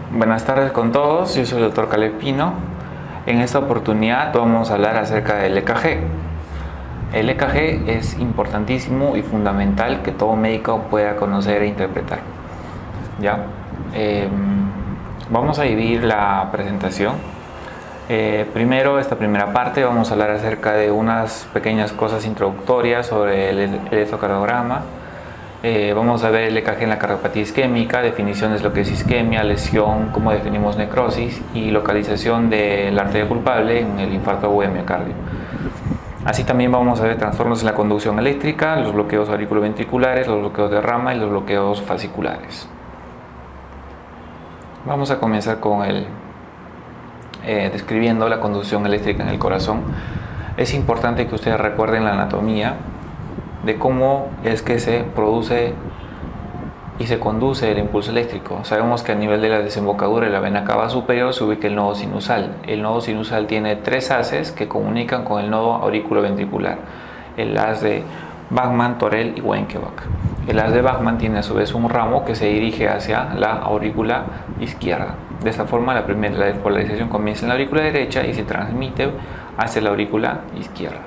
Buenas tardes con todos, yo soy el Dr. Caleb Pino. En esta oportunidad vamos a hablar acerca del EKG. El EKG es importantísimo y fundamental que todo médico pueda conocer e interpretar. ¿Ya? Vamos a dividir la presentación. Primero, esta primera parte, vamos a hablar acerca de unas pequeñas cosas introductorias sobre el electrocardiograma. Vamos a ver el EKG en la cardiopatía isquémica, definiciones de lo que es isquemia, lesión, cómo definimos necrosis y localización de la arteria culpable en el infarto agudo de miocardio. Así también vamos a ver trastornos en la conducción eléctrica, los bloqueos auriculoventriculares, los bloqueos de rama y los bloqueos fasciculares. Vamos a comenzar con describiendo la conducción eléctrica en el corazón. Es importante que ustedes recuerden la anatomía de cómo es que se produce y se conduce el impulso eléctrico. Sabemos que a nivel de la desembocadura de la vena cava superior se ubica el nodo sinusal. El nodo sinusal tiene tres haces que comunican con el nodo auriculoventricular, el haz de Bachmann, Torel y Wenckebach. El haz de Bachmann tiene a su vez un ramo que se dirige hacia la aurícula izquierda. De esta forma la despolarización comienza en la aurícula derecha y se transmite hacia la aurícula izquierda.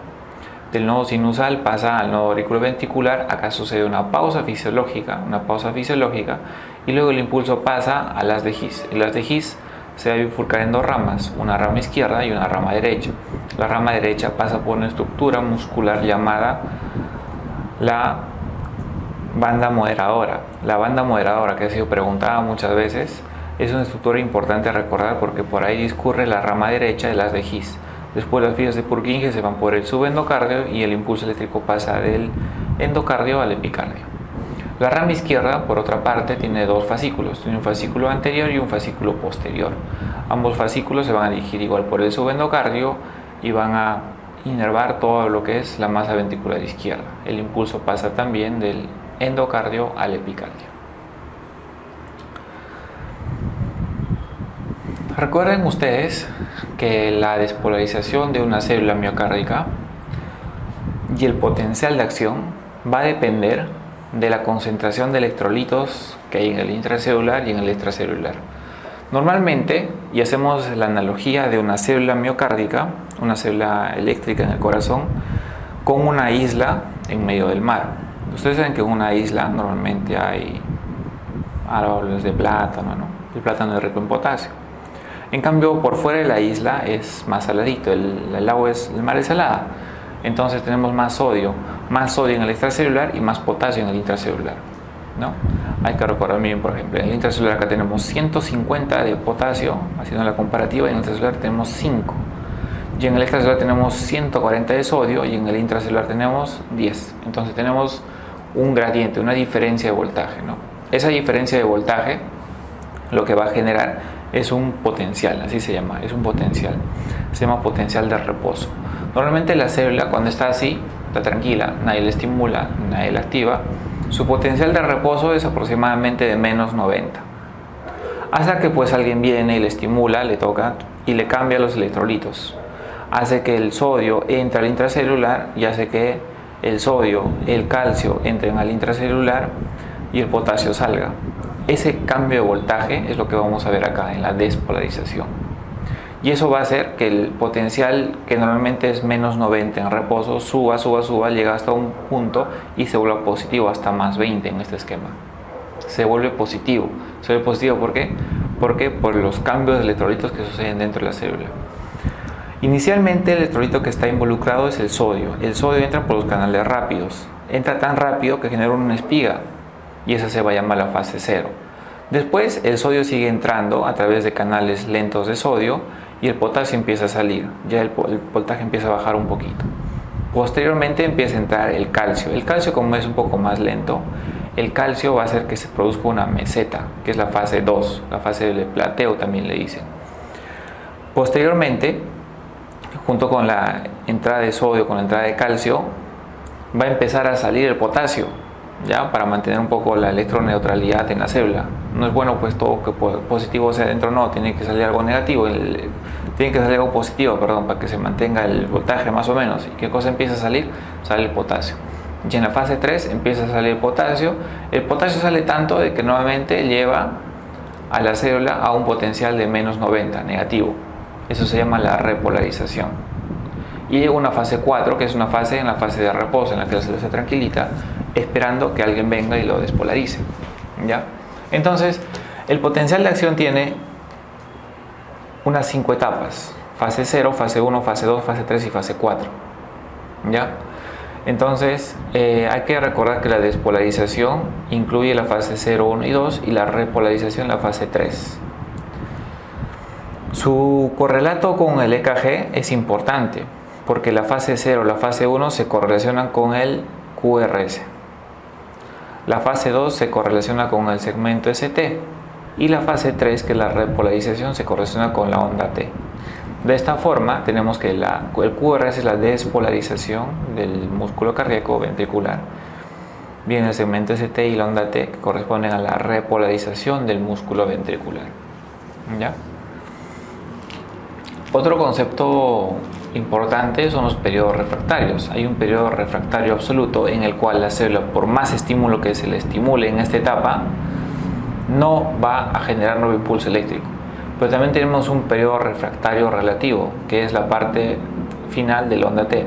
Del nodo sinusal pasa al nodo auriculoventricular. Acá sucede una pausa fisiológica y luego el impulso pasa al haz de His. El haz de His se va a bifurcar en dos ramas, una rama izquierda y una rama derecha. La rama derecha pasa por una estructura muscular llamada la banda moderadora. La banda moderadora, que ha sido preguntada muchas veces, es una estructura importante a recordar porque por ahí discurre la rama derecha del haz de His. Después las vías de Purkinje se van por el subendocardio y el impulso eléctrico pasa del endocardio al epicardio. La rama izquierda, por otra parte, tiene dos fascículos. Tiene un fascículo anterior y un fascículo posterior. Ambos fascículos se van a dirigir igual por el subendocardio y van a inervar todo lo que es la masa ventricular izquierda. El impulso pasa también del endocardio al epicardio. Recuerden ustedes que la despolarización de una célula miocárdica y el potencial de acción va a depender de la concentración de electrolitos que hay en el intracelular y en el extracelular. Normalmente, y hacemos la analogía de una célula miocárdica, una célula eléctrica en el corazón, con una isla en medio del mar. Ustedes saben que en una isla normalmente hay árboles de plátano, ¿no? El plátano es rico en potasio. En cambio, por fuera de la isla es más saladito, el mar es salada. Entonces tenemos más sodio en el extracelular y más potasio en el intracelular, ¿no? Hay que recordar bien, por ejemplo, en el intracelular acá tenemos 150 de potasio, haciendo la comparativa, y en el extracelular tenemos 5. Y en el extracelular tenemos 140 de sodio y en el intracelular tenemos 10. Entonces tenemos un gradiente, una diferencia de voltaje, ¿no? Esa diferencia de voltaje lo que va a generar es un potencial, así se llama, es un potencial, se llama potencial de reposo. Normalmente la célula cuando está así, está tranquila, nadie la estimula, nadie la activa, su potencial de reposo es aproximadamente de menos 90. Hasta que pues alguien viene y le estimula, le toca y le cambia los electrolitos. Hace que el sodio entre al intracelular y hace que el sodio, el calcio entren al intracelular y el potasio salga. Ese cambio de voltaje es lo que vamos a ver acá en la despolarización. Y eso va a hacer que el potencial, que normalmente es menos 90 en reposo, suba, llega hasta un punto y se vuelve positivo hasta más 20 en este esquema. Se vuelve positivo. ¿Por qué? Porque por los cambios de electrolitos que suceden dentro de la célula. Inicialmente el electrolito que está involucrado es el sodio. El sodio entra por los canales rápidos. Entra tan rápido que genera una espiga. Y esa se va a llamar la fase 0. Después el sodio sigue entrando a través de canales lentos de sodio y el potasio empieza a salir, ya el voltaje empieza a bajar un poquito. Posteriormente empieza a entrar el calcio. El calcio, como es un poco más lento, el calcio va a hacer que se produzca una meseta, que es la fase 2, la fase del plateo también le dicen. Posteriormente, junto con la entrada de sodio, con la entrada de calcio, va a empezar a salir el potasio, ya, para mantener un poco la electroneutralidad en la célula. No es bueno pues todo que positivo sea dentro, no, tiene que salir algo negativo, tiene que salir algo positivo, para que se mantenga el voltaje más o menos. ¿Y qué cosa empieza a salir? Sale el potasio. Y en la fase 3 empieza a salir el potasio. El potasio sale tanto de que nuevamente lleva a la célula a un potencial de menos 90, negativo. Eso se llama la repolarización. Y llega una fase 4, que es una fase en la fase de reposo, en la que la célula se tranquilita, esperando que alguien venga y lo despolarice. ¿Ya? Entonces, el potencial de acción tiene unas 5 etapas: fase 0, fase 1, fase 2, fase 3 y fase 4. ¿Ya? Entonces, hay que recordar que la despolarización incluye la fase 0, 1 y 2 y la repolarización la fase 3. Su correlato con el EKG es importante porque la fase 0 y la fase 1 se correlacionan con el QRS. La fase 2 se correlaciona con el segmento ST y la fase 3, que es la repolarización, se correlaciona con la onda T. De esta forma tenemos que el QRS es la despolarización del músculo cardíaco ventricular. Viene el segmento ST y la onda T, que corresponden a la repolarización del músculo ventricular. ¿Ya? Otro concepto importante son los periodos refractarios. Hay un periodo refractario absoluto en el cual la célula, por más estímulo que se le estimule en esta etapa, no va a generar nuevo impulso eléctrico. Pero también tenemos un periodo refractario relativo, que es la parte final de la onda T.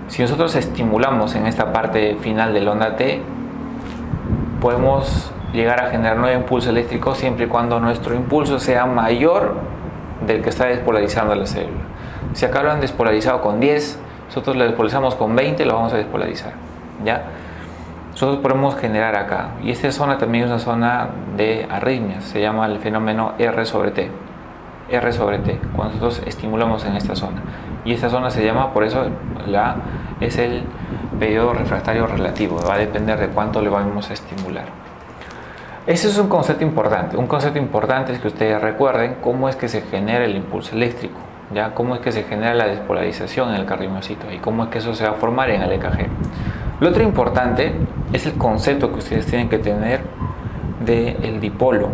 Si nosotros estimulamos en esta parte final de la onda T, podemos llegar a generar nuevo impulso eléctrico siempre y cuando nuestro impulso sea mayor del que está despolarizando la célula. Si acá lo han despolarizado con 10, nosotros lo despolarizamos con 20, lo vamos a despolarizar. ¿Ya? Nosotros podemos generar acá, y esta zona también es una zona de arritmias, se llama el fenómeno R sobre T. R sobre T, cuando nosotros estimulamos en esta zona. Y esta zona se llama, por eso es el periodo refractario relativo, va a depender de cuánto le vamos a estimular. Ese es un concepto importante. Un concepto importante es que ustedes recuerden cómo es que se genera el impulso eléctrico, ¿ya? Cómo es que se genera la despolarización en el cardiomiocito y cómo es que eso se va a formar en el EKG. Lo otro importante es el concepto que ustedes tienen que tener del dipolo.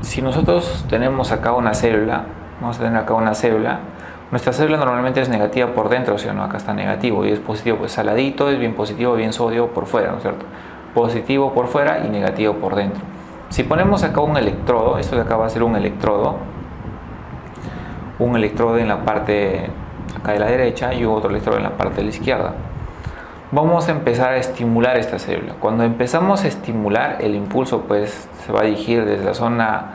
Si nosotros tenemos acá una célula, vamos a tener acá una célula, nuestra célula normalmente es negativa por dentro, o sea, no, acá está negativo, y es positivo, pues saladito, es bien positivo, bien sodio por fuera, ¿no es cierto? Positivo por fuera y negativo por dentro. Si ponemos acá un electrodo, esto de acá va a ser un electrodo en la parte acá de la derecha y otro electrodo en la parte de la izquierda. Vamos a empezar a estimular esta célula. Cuando empezamos a estimular, el impulso pues se va a dirigir desde la zona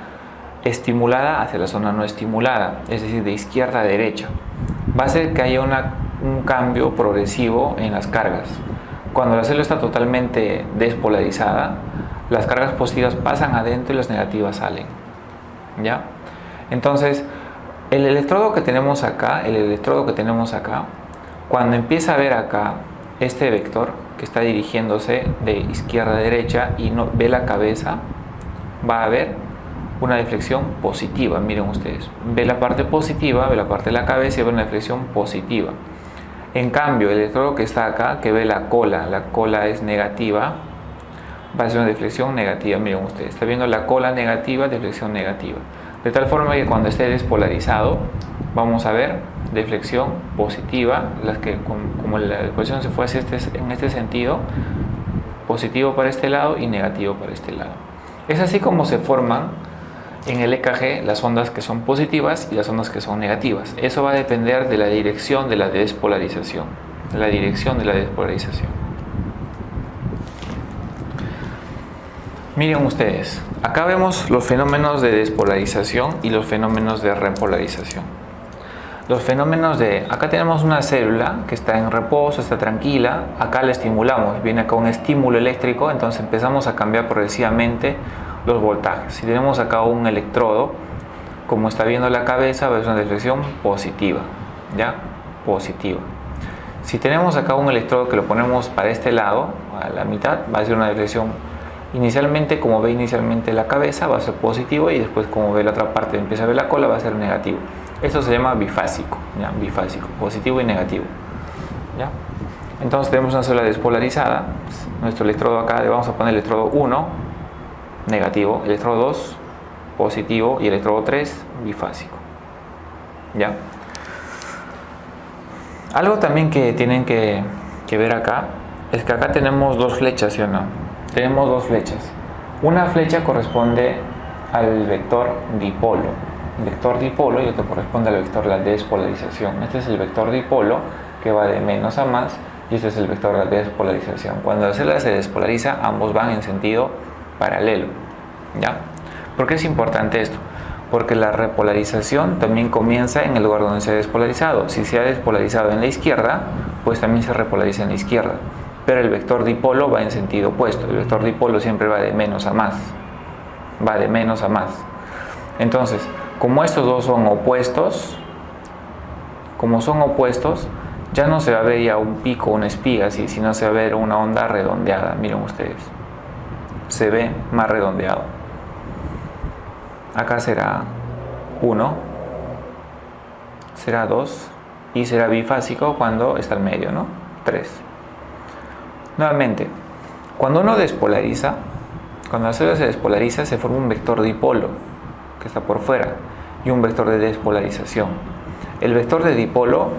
estimulada hacia la zona no estimulada, es decir, de izquierda a derecha. Va a hacer que haya un cambio progresivo en las cargas. Cuando la célula está totalmente despolarizada, las cargas positivas pasan adentro y las negativas salen. ¿Ya? Entonces, el electrodo que tenemos acá, cuando empieza a ver acá este vector que está dirigiéndose de izquierda a derecha y no ve la cabeza, va a haber una deflexión positiva. Miren ustedes, ve la parte positiva, ve la parte de la cabeza y ve una deflexión positiva. En cambio, el electrodo que está acá, que ve la cola es negativa, va a ser una deflexión negativa. Miren ustedes, está viendo la cola negativa, deflexión negativa. De tal forma que cuando esté despolarizado, vamos a ver deflexión positiva, las que como la deflexión se fue en este sentido, positivo para este lado y negativo para este lado. Es así como se forman en el EKG las ondas que son positivas y las ondas que son negativas. Eso va a depender de la dirección de la despolarización. Miren ustedes, acá vemos los fenómenos de despolarización y los fenómenos de repolarización. Acá tenemos una célula que está en reposo, está tranquila, acá la estimulamos, viene acá un estímulo eléctrico, entonces empezamos a cambiar progresivamente los voltajes. Si tenemos acá un electrodo, como está viendo la cabeza, va a ser una deflexión positiva, ¿ya? Positiva. Si tenemos acá un electrodo que lo ponemos para este lado, a la mitad, va a ser una deflexión inicialmente, como ve inicialmente la cabeza, va a ser positivo, y después como ve la otra parte, empieza a ver la cola, va a ser negativo. Esto se llama bifásico, ¿ya? Bifásico, positivo y negativo, ¿ya? Entonces tenemos una célula despolarizada. Nuestro electrodo acá le vamos a poner electrodo 1, negativo, electrodo 2, positivo, y electrodo 3, bifásico, ¿ya? Algo también que tienen que ver acá es que acá tenemos dos flechas, ¿sí o no? Tenemos dos flechas. Una flecha corresponde al vector dipolo. El vector dipolo y esto corresponde al vector de la despolarización. Este es el vector dipolo que va de menos a más y este es el vector de la despolarización. Cuando la célula se despolariza, ambos van en sentido paralelo. ¿Ya? ¿Por qué es importante esto? Porque la repolarización también comienza en el lugar donde se ha despolarizado. Si se ha despolarizado en la izquierda, pues también se repolariza en la izquierda. Pero el vector dipolo va en sentido opuesto. El vector dipolo siempre va de menos a más. Va de menos a más. Entonces, como estos dos son opuestos, ya no se va a ver ya un pico, una espiga, sino se va a ver una onda redondeada. Miren ustedes. Se ve más redondeado. Acá será 1, será 2 y será bifásico cuando está al medio, ¿no? 3. Nuevamente, cuando uno despolariza, cuando la célula se despolariza, se forma un vector dipolo que está por fuera y un vector de despolarización. El vector de dipolo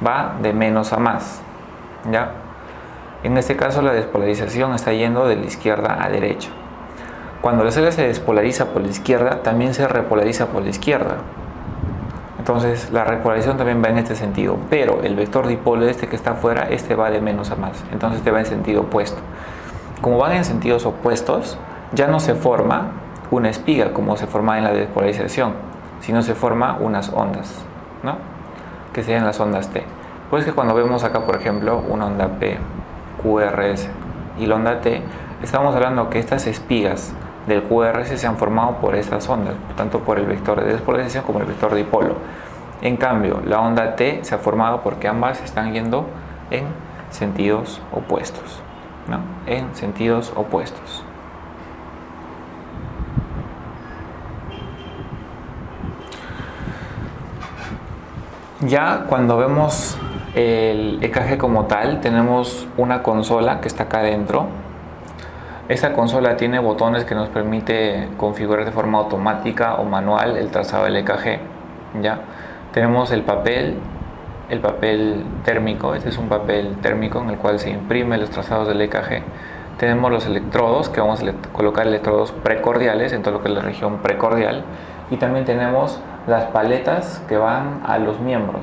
va de menos a más, ¿ya? En este caso la despolarización está yendo de la izquierda a derecha. Cuando la célula se despolariza por la izquierda, también se repolariza por la izquierda. Entonces la repolarización también va en este sentido, pero el vector dipolo que está afuera, este va de menos a más, entonces este va en sentido opuesto. Como van en sentidos opuestos, ya no se forma una espiga como se forma en la despolarización, sino se forma unas ondas, ¿no? Que serían las ondas T. Pues que cuando vemos acá, por ejemplo, una onda P, QRS y la onda T, estamos hablando que estas espigas del QRS se han formado por estas ondas, tanto por el vector de despolarización como el vector dipolo. En cambio, la onda T se ha formado porque ambas están yendo en sentidos opuestos, ¿no? En sentidos opuestos. Ya cuando vemos el EKG como tal, tenemos una consola que está acá adentro. Esta consola tiene botones que nos permite configurar de forma automática o manual el trazado del EKG. ¿Ya? Tenemos el papel térmico. Este es un papel térmico en el cual se imprime los trazados del EKG. Tenemos los electrodos, que vamos a colocar electrodos precordiales en todo lo que es la región precordial. Y también tenemos las paletas que van a los miembros,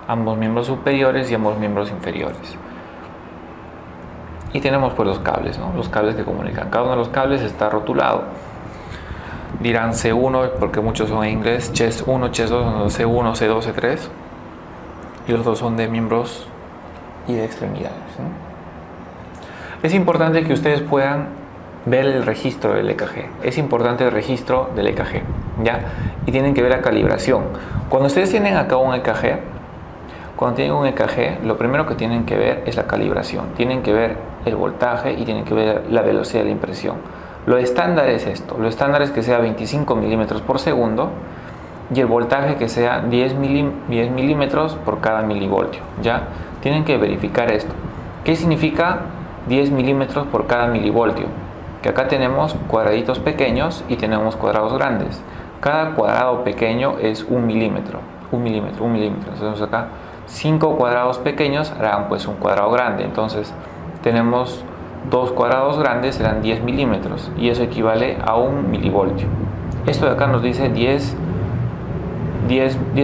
ambos miembros superiores y ambos miembros inferiores. Y tenemos pues los cables, ¿no? Los cables que comunican. Cada uno de los cables está rotulado. Dirán C1 porque muchos son en inglés, chest 1, chest 2, C1, C2, C3. Y los dos son de miembros y de extremidades, ¿no? Es importante que ustedes puedan ver el registro del EKG. Es importante el registro del EKG, ¿ya? Y tienen que ver la calibración. Cuando ustedes tienen acá un EKG, lo primero que tienen que ver es la calibración. Tienen que ver el voltaje y tienen que ver la velocidad de la impresión. Lo estándar es esto. Lo estándar es que sea 25 milímetros por segundo y el voltaje que sea 10 milímetros por cada milivoltio, ¿ya? Tienen que verificar esto. ¿Qué significa 10 milímetros por cada milivoltio? Que acá tenemos cuadraditos pequeños y tenemos cuadrados grandes. Cada cuadrado pequeño es 1 milímetro. Entonces acá 5 cuadrados pequeños harán pues un cuadrado grande. Entonces tenemos 2 cuadrados grandes, serán 10 milímetros y eso equivale a 1 milivoltio. Esto de acá nos dice 10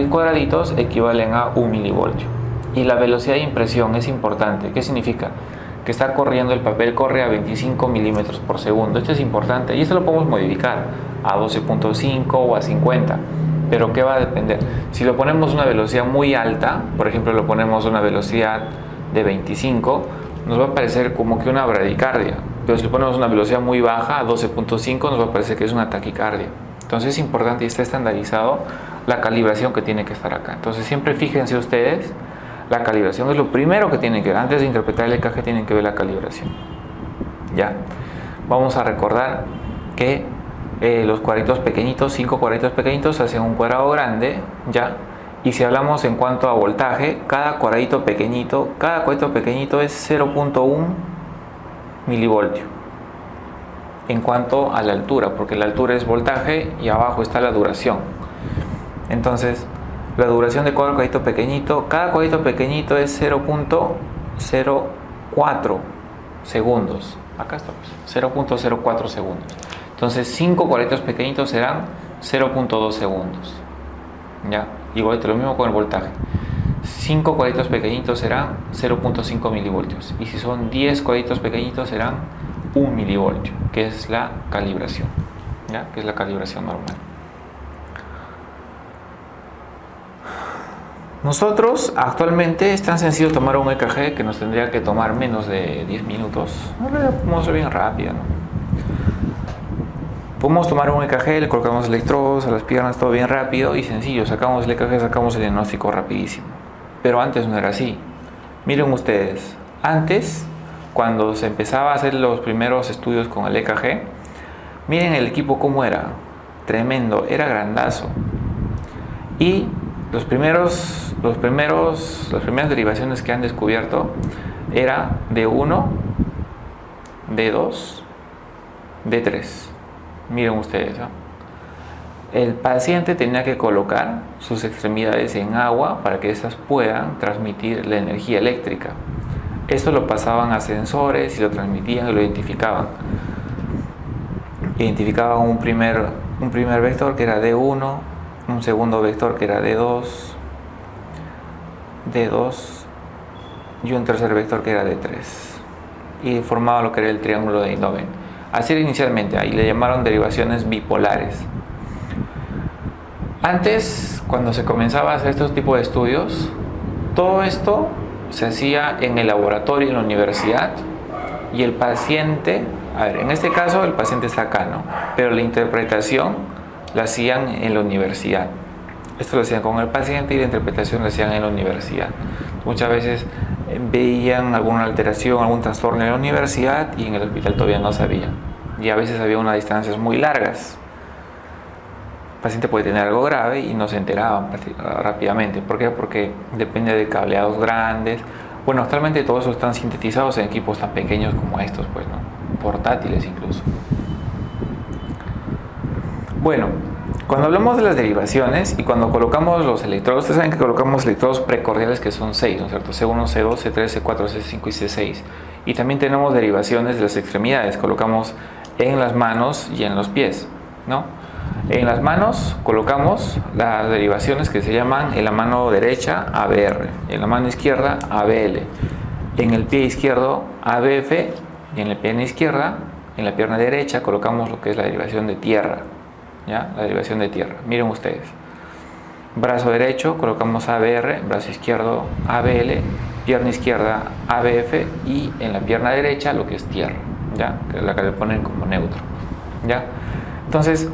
cuadraditos equivalen a 1 milivoltio. Y la velocidad de impresión es importante. ¿Qué significa? Que está corriendo, el papel corre a 25 milímetros por segundo. Esto es importante y esto lo podemos modificar a 12.5 o a 50. Pero ¿qué va a depender? Si lo ponemos a una velocidad muy alta, por ejemplo lo ponemos a una velocidad de 25, nos va a parecer como que una bradicardia. Pero si lo ponemos a una velocidad muy baja, a 12.5, nos va a parecer que es una taquicardia. Entonces es importante y está estandarizado la calibración que tiene que estar acá. Entonces siempre fíjense ustedes, la calibración es lo primero que tienen que ver. Antes de interpretar el EKG tienen que ver la calibración. Ya. Vamos a recordar que los cuadraditos pequeñitos, 5 cuadraditos pequeñitos hacen un cuadrado grande, ¿ya? Y si hablamos en cuanto a voltaje, cada cuadradito pequeñito es 0.1 milivoltio. En cuanto a la altura, porque la altura es voltaje y abajo está la duración. Entonces, la duración de cada cuadradito pequeñito es 0.04 segundos. Acá está, pues, 0.04 segundos. Entonces 5 cuadraditos pequeñitos serán 0.2 segundos. ¿Ya? Igual lo mismo con el voltaje. 5 cuadraditos pequeñitos serán 0.5 milivoltios. Y si son 10 cuadraditos pequeñitos serán 1 milivoltio, que es la calibración. ¿Ya? Que es la calibración normal. Nosotros actualmente es tan sencillo tomar un EKG que nos tendría que tomar menos de 10 minutos. Vamos a ser bien rápido, ¿no? Podemos tomar un EKG, le colocamos electrodos a las piernas, todo bien rápido y sencillo. Sacamos el EKG, sacamos el diagnóstico rapidísimo. Pero antes no era así. Miren ustedes, antes, cuando se empezaba a hacer los primeros estudios con el EKG, miren el equipo cómo era. Tremendo, era grandazo. Y las primeras derivaciones que han descubierto era D1, D2, D3. Miren ustedes, ¿no? El paciente tenía que colocar sus extremidades en agua para que éstas puedan transmitir la energía eléctrica. Esto lo pasaban a sensores y lo transmitían y lo identificaban. Identificaban un primer vector que era D1, un segundo vector que era D2 y un tercer vector que era D3. Y formaba lo que era el triángulo de Eindhoven. Así era inicialmente, ahí le llamaron derivaciones bipolares. Antes, cuando se comenzaba a hacer estos tipos de estudios, todo esto se hacía en el laboratorio, en la universidad, y el paciente, en este caso el paciente está acá, ¿no? Pero la interpretación la hacían en la universidad. Esto lo hacían con el paciente y la interpretación la hacían en la universidad. Muchas veces veían alguna alteración, algún trastorno en la universidad y en el hospital todavía no sabían. Y a veces había unas distancias muy largas. El paciente puede tener algo grave y no se enteraban rápidamente. ¿Por qué? Porque depende de cableados grandes. Bueno, actualmente todos esos están sintetizados en equipos tan pequeños como estos, pues, ¿no? Portátiles incluso. Bueno, cuando hablamos de las derivaciones y cuando colocamos los electrodos, ustedes saben que colocamos electrodos precordiales que son 6, ¿no es cierto? C1, C2, C3, C4, C5 y C6. Y también tenemos derivaciones de las extremidades, colocamos en las manos y en los pies, ¿no? En las manos colocamos las derivaciones que se llaman en la mano derecha ABR, en la mano izquierda ABL, en el pie izquierdo ABF y en la pierna izquierda, en la pierna derecha colocamos lo que es la derivación de tierra, ¿ya? La derivación de tierra. Miren ustedes, brazo derecho colocamos ABR, brazo izquierdo ABL, pierna izquierda ABF y en la pierna derecha lo que es tierra, ¿ya? Que es la que le ponen como neutro, ¿ya? Entonces,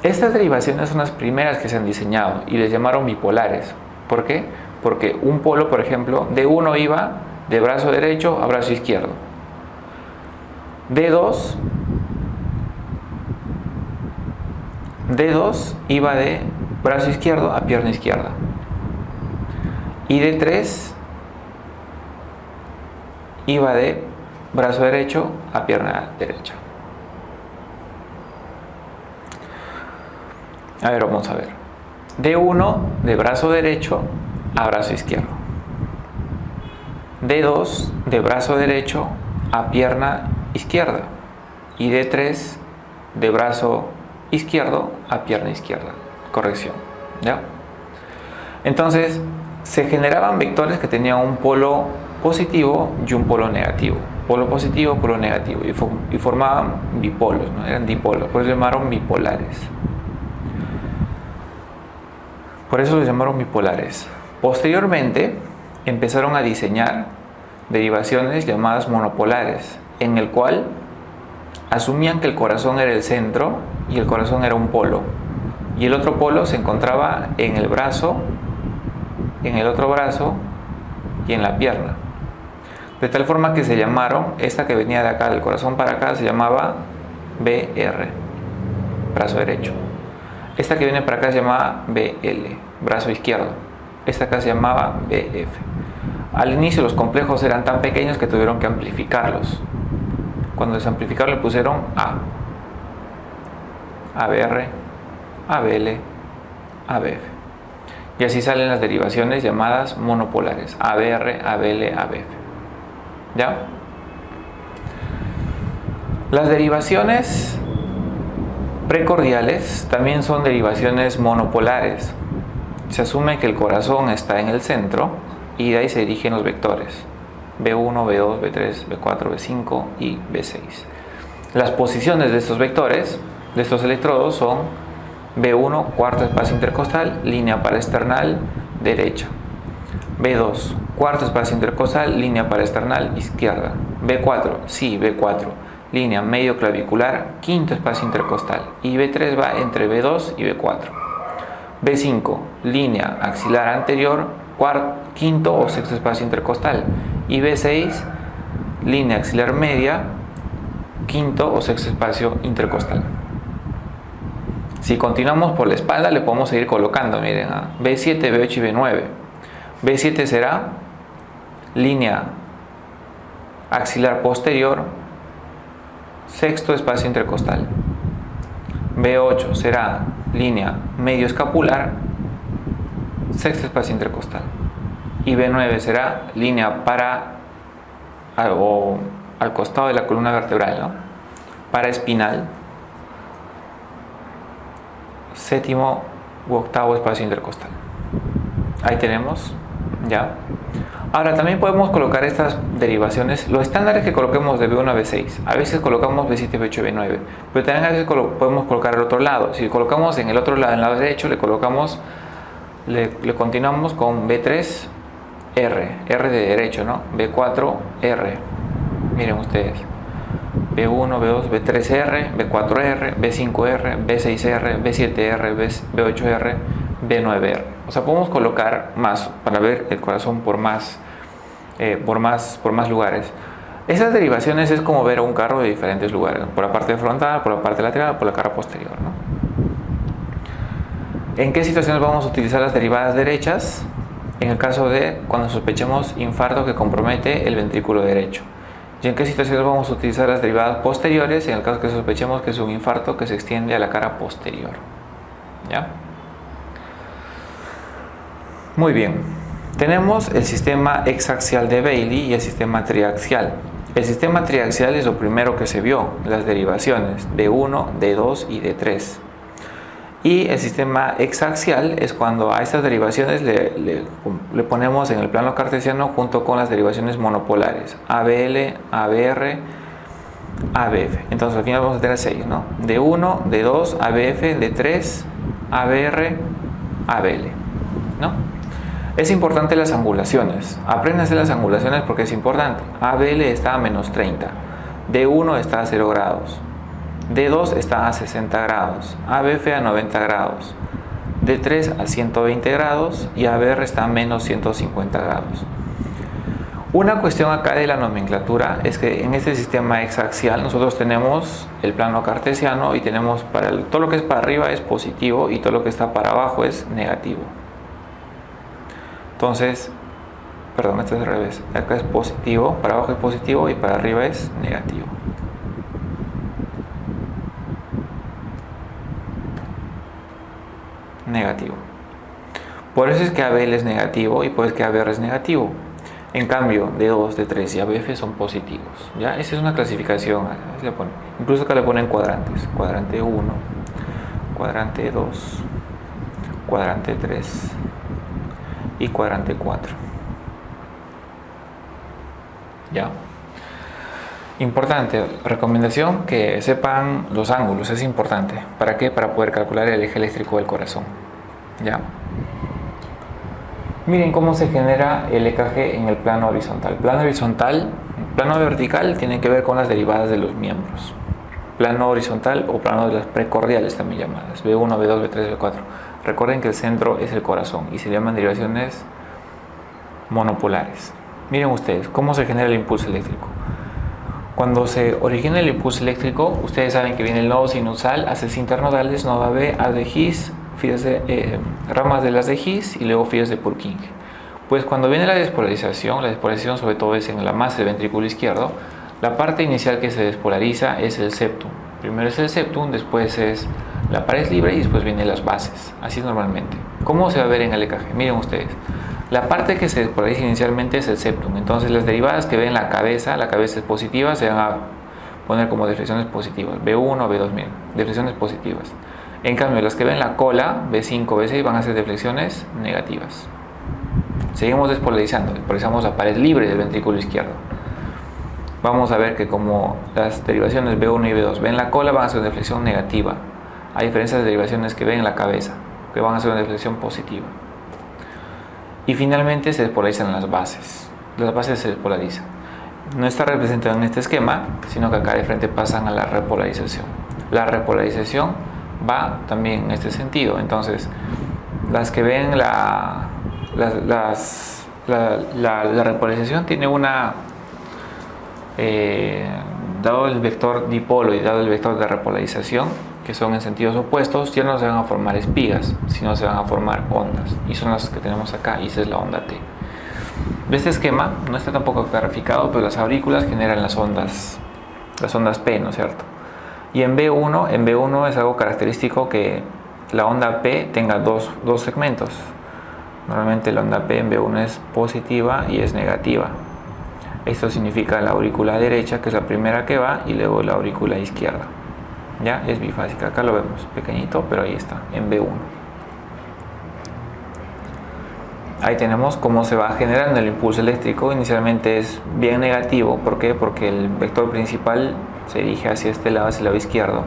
estas derivaciones son las primeras que se han diseñado y les llamaron bipolares. ¿Por qué? Porque un polo, por ejemplo, D1 iba de brazo derecho a brazo izquierdo. D2 iba de brazo izquierdo a pierna izquierda. Y D3 iba de brazo derecho a pierna derecha. A ver, vamos a ver. D1 de brazo derecho a brazo izquierdo. D2 de brazo derecho a pierna izquierda. Y D3 de brazo izquierdo a pierna izquierda. Corrección, ¿ya? Entonces, se generaban vectores que tenían un polo positivo y un polo negativo. Polo positivo, polo negativo. Y formaban bipolos, ¿no? Eran dipolos, por eso se llamaron bipolares. Por eso los llamaron bipolares. Posteriormente empezaron a diseñar derivaciones llamadas monopolares, en el cual asumían que el corazón era el centro y el corazón era un polo. Y el otro polo se encontraba en el brazo, en el otro brazo y en la pierna. De tal forma que se llamaron, esta que venía de acá, del corazón para acá, se llamaba BR, brazo derecho. Esta que viene para acá se llamaba BL, brazo izquierdo. Esta acá se llamaba BF. Al inicio los complejos eran tan pequeños que tuvieron que amplificarlos. Cuando les amplificaron le pusieron A, ABR, ABL, ABF. Y así salen las derivaciones llamadas monopolares, ABR, ABL, ABF. ¿Ya? Las derivaciones precordiales también son derivaciones monopolares. Se asume que el corazón está en el centro y de ahí se dirigen los vectores B1, B2, B3, B4, B5 y B6. Las posiciones de estos vectores, de estos electrodos, son B1, cuarto espacio intercostal, línea paraesternal derecha. B2, cuarto espacio intercostal, línea paraesternal izquierda. B4, sí, B4, línea medio clavicular, quinto espacio intercostal. Y B3 va entre B2 y B4. B5, línea axilar anterior, quinto o sexto espacio intercostal. Y B6, línea axilar media, quinto o sexto espacio intercostal. Si continuamos por la espalda, le podemos seguir colocando, miren, a B7, B8 y B9. B7 será línea axilar posterior, sexto espacio intercostal. B8 será línea medio escapular, sexto espacio intercostal. Y B9 será línea al costado de la columna vertebral, ¿no? Paraespinal, séptimo u octavo espacio intercostal. Ahí tenemos, ya. Ahora también podemos colocar estas derivaciones. Los estándares que coloquemos de B1 a B6, a veces colocamos B7, B8, B9, pero también a veces podemos colocar el otro lado. Si colocamos en el otro lado, en el lado derecho, le continuamos con B3, R de derecho, ¿no? B4, R. Miren ustedes. B1, B2, B3R, B4R, B5R, B6R, B7R, B8R, B9R. O sea, podemos colocar más para ver el corazón por más lugares. Esas derivaciones es como ver a un carro de diferentes lugares, por la parte frontal, por la parte lateral, por la cara posterior, ¿no? ¿En qué situaciones vamos a utilizar las derivadas derechas? En el caso de cuando sospechemos infarto que compromete el ventrículo derecho. ¿Y en qué situaciones vamos a utilizar las derivadas posteriores? En el caso que sospechemos que es un infarto que se extiende a la cara posterior. ¿Ya? Muy bien. Tenemos el sistema hexaxial de Bailey y el sistema triaxial. El sistema triaxial es lo primero que se vio, las derivaciones de 1, de 2 y de 3. Y el sistema hexaxial es cuando a estas derivaciones le ponemos en el plano cartesiano junto con las derivaciones monopolares ABL, ABR, ABF. Entonces al final vamos a tener 6, ¿no? D1, D2, ABF, D3, ABR, ABL, ¿no? Es importante las angulaciones. Apréndanse las angulaciones porque es importante. ABL está a menos 30, D1 está a 0 grados. D2 está a 60 grados, ABF a 90 grados, D3 a 120 grados y ABR está a menos 150 grados. Una cuestión acá de la nomenclatura es que en este sistema hexaxial nosotros tenemos el plano cartesiano y tenemos todo lo que es para arriba es positivo y todo lo que está para abajo es negativo. Entonces, perdón, esto es al revés, acá es positivo, para abajo es positivo y para arriba es negativo. Negativo. Por eso es que ABL es negativo y por eso es que ABR es negativo. En cambio, D2, D3 y ABF son positivos. ¿Ya? Esa es una clasificación. Incluso acá le ponen cuadrantes. Cuadrante 1, cuadrante 2, cuadrante 3 y cuadrante 4. ¿Ya? Importante, recomendación que sepan los ángulos, es importante. ¿Para qué? Para poder calcular el eje eléctrico del corazón. ¿Ya? Miren cómo se genera el EKG en el plano horizontal. Plano horizontal, plano vertical tiene que ver con las derivadas de los miembros. Plano horizontal o plano de las precordiales también llamadas, B1, B2, B3, B4. Recuerden que el centro es el corazón y se llaman derivaciones monopolares. Miren ustedes cómo se genera el impulso eléctrico. Cuando se origina el impulso eléctrico, ustedes saben que viene el nodo sinusal, haces internodales, nodo AB, haz de His, ramas de las de His y luego fibras de Purkinje. Pues cuando viene la despolarización sobre todo es en la masa del ventrículo izquierdo, la parte inicial que se despolariza es el septum. Primero es el septum, después es la pared libre y después vienen las bases. Así es normalmente. ¿Cómo se va a ver en el EKG? Miren ustedes. La parte que se despolariza inicialmente es el septum. Entonces las derivadas que ven la cabeza es positiva, se van a poner como deflexiones positivas, B1, B2, miren, deflexiones positivas. En cambio, las que ven la cola, B5, B6, van a ser deflexiones negativas. Seguimos despolarizando, polarizamos la pared libre del ventrículo izquierdo. Vamos a ver que como las derivaciones B1 y B2 ven la cola, van a ser una deflexión negativa, a diferencia de derivaciones que ven la cabeza, que van a ser una deflexión positiva. Y finalmente se despolarizan las bases se despolarizan. No está representado en este esquema, sino que acá de frente pasan a la repolarización. La repolarización va también en este sentido. Entonces, las que ven la repolarización tiene una, dado el vector dipolo y dado el vector de repolarización, que son en sentidos opuestos, ya no se van a formar espigas, sino se van a formar ondas, y son las que tenemos acá, y esa es la onda T. De este esquema no está tampoco clarificado, pero las aurículas generan las ondas P, ¿no es cierto? Y en B1 es algo característico que la onda P tenga dos segmentos. Normalmente la onda P en B1 es positiva y es negativa. Esto significa la aurícula derecha, que es la primera que va, y luego la aurícula izquierda. Ya es bifásica, acá lo vemos pequeñito, pero ahí está, en B1. Ahí tenemos cómo se va generando el impulso eléctrico. Inicialmente es bien negativo. ¿Por qué? Porque el vector principal se dirige hacia este lado, hacia el lado izquierdo.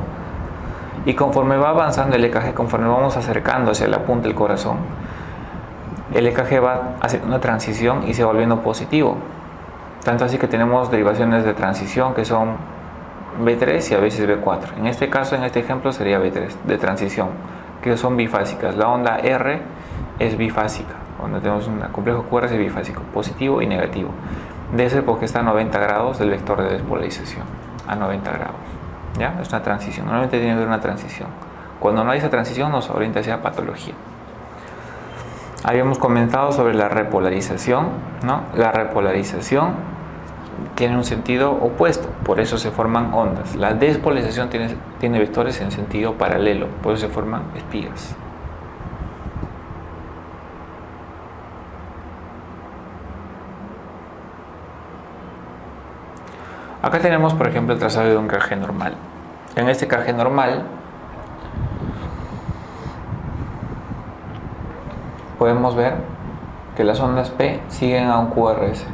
Y conforme va avanzando el EKG, conforme vamos acercando hacia la punta del corazón, el EKG va haciendo una transición y se va volviendo positivo. Tanto así que tenemos derivaciones de transición que son B3 y a veces B4. En este caso, en este ejemplo, sería B3 de transición, que son bifásicas. La onda R es bifásica. Cuando tenemos un complejo QR es bifásico, positivo y negativo. Debe ser porque está a 90 grados del vector de despolarización, a 90 grados. ¿Ya? Es una transición, normalmente tiene que haber una transición. Cuando no hay esa transición nos orienta hacia patología. Habíamos comentado sobre la repolarización, ¿no? La repolarización tiene un sentido opuesto, por eso se forman ondas. La despolarización tiene vectores en sentido paralelo, por eso se forman espigas. Acá tenemos, por ejemplo, el trazado de un KG normal. En este KG normal podemos ver que las ondas P siguen a un QRS.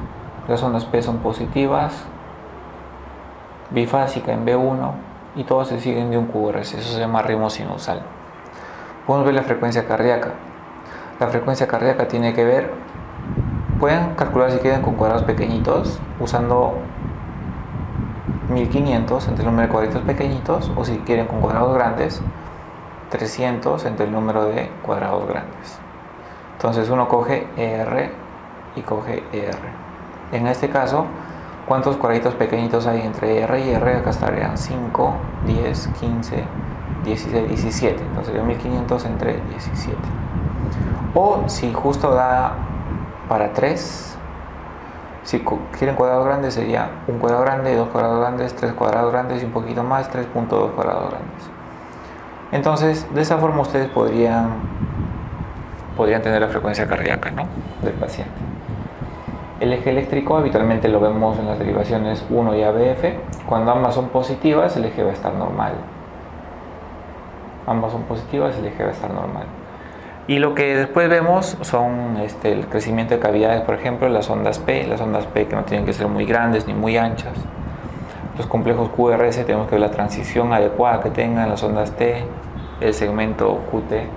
Las ondas P son positivas, bifásica en B1 y todas se siguen de un QRS. Eso se llama ritmo sinusal. Podemos ver la frecuencia cardíaca. La frecuencia cardíaca tiene que ver, pueden calcular si quieren con cuadrados pequeñitos usando 1500 entre el número de cuadraditos pequeñitos, o si quieren con cuadrados grandes 300 entre el número de cuadrados grandes. Entonces uno coge ER y coge ER. En este caso, ¿cuántos cuadraditos pequeñitos hay entre R y R? Acá estarían 5, 10, 15, 16, 17. Entonces sería 1500 entre 17. O si justo da para 3, si quieren cuadrados grandes sería un cuadrado grande, 2 cuadrados grandes, 3 cuadrados grandes y un poquito más, 3.2 cuadrados grandes. Entonces, de esa forma ustedes podrían tener la frecuencia cardíaca, ¿no?, del paciente. El eje eléctrico habitualmente lo vemos en las derivaciones 1 y ABF. Cuando ambas son positivas, el eje va a estar normal. Ambas son positivas, el eje va a estar normal. Y lo que después vemos son el crecimiento de cavidades, por ejemplo, las ondas P que no tienen que ser muy grandes ni muy anchas. Los complejos QRS tenemos que ver la transición adecuada que tengan las ondas T, el segmento QT.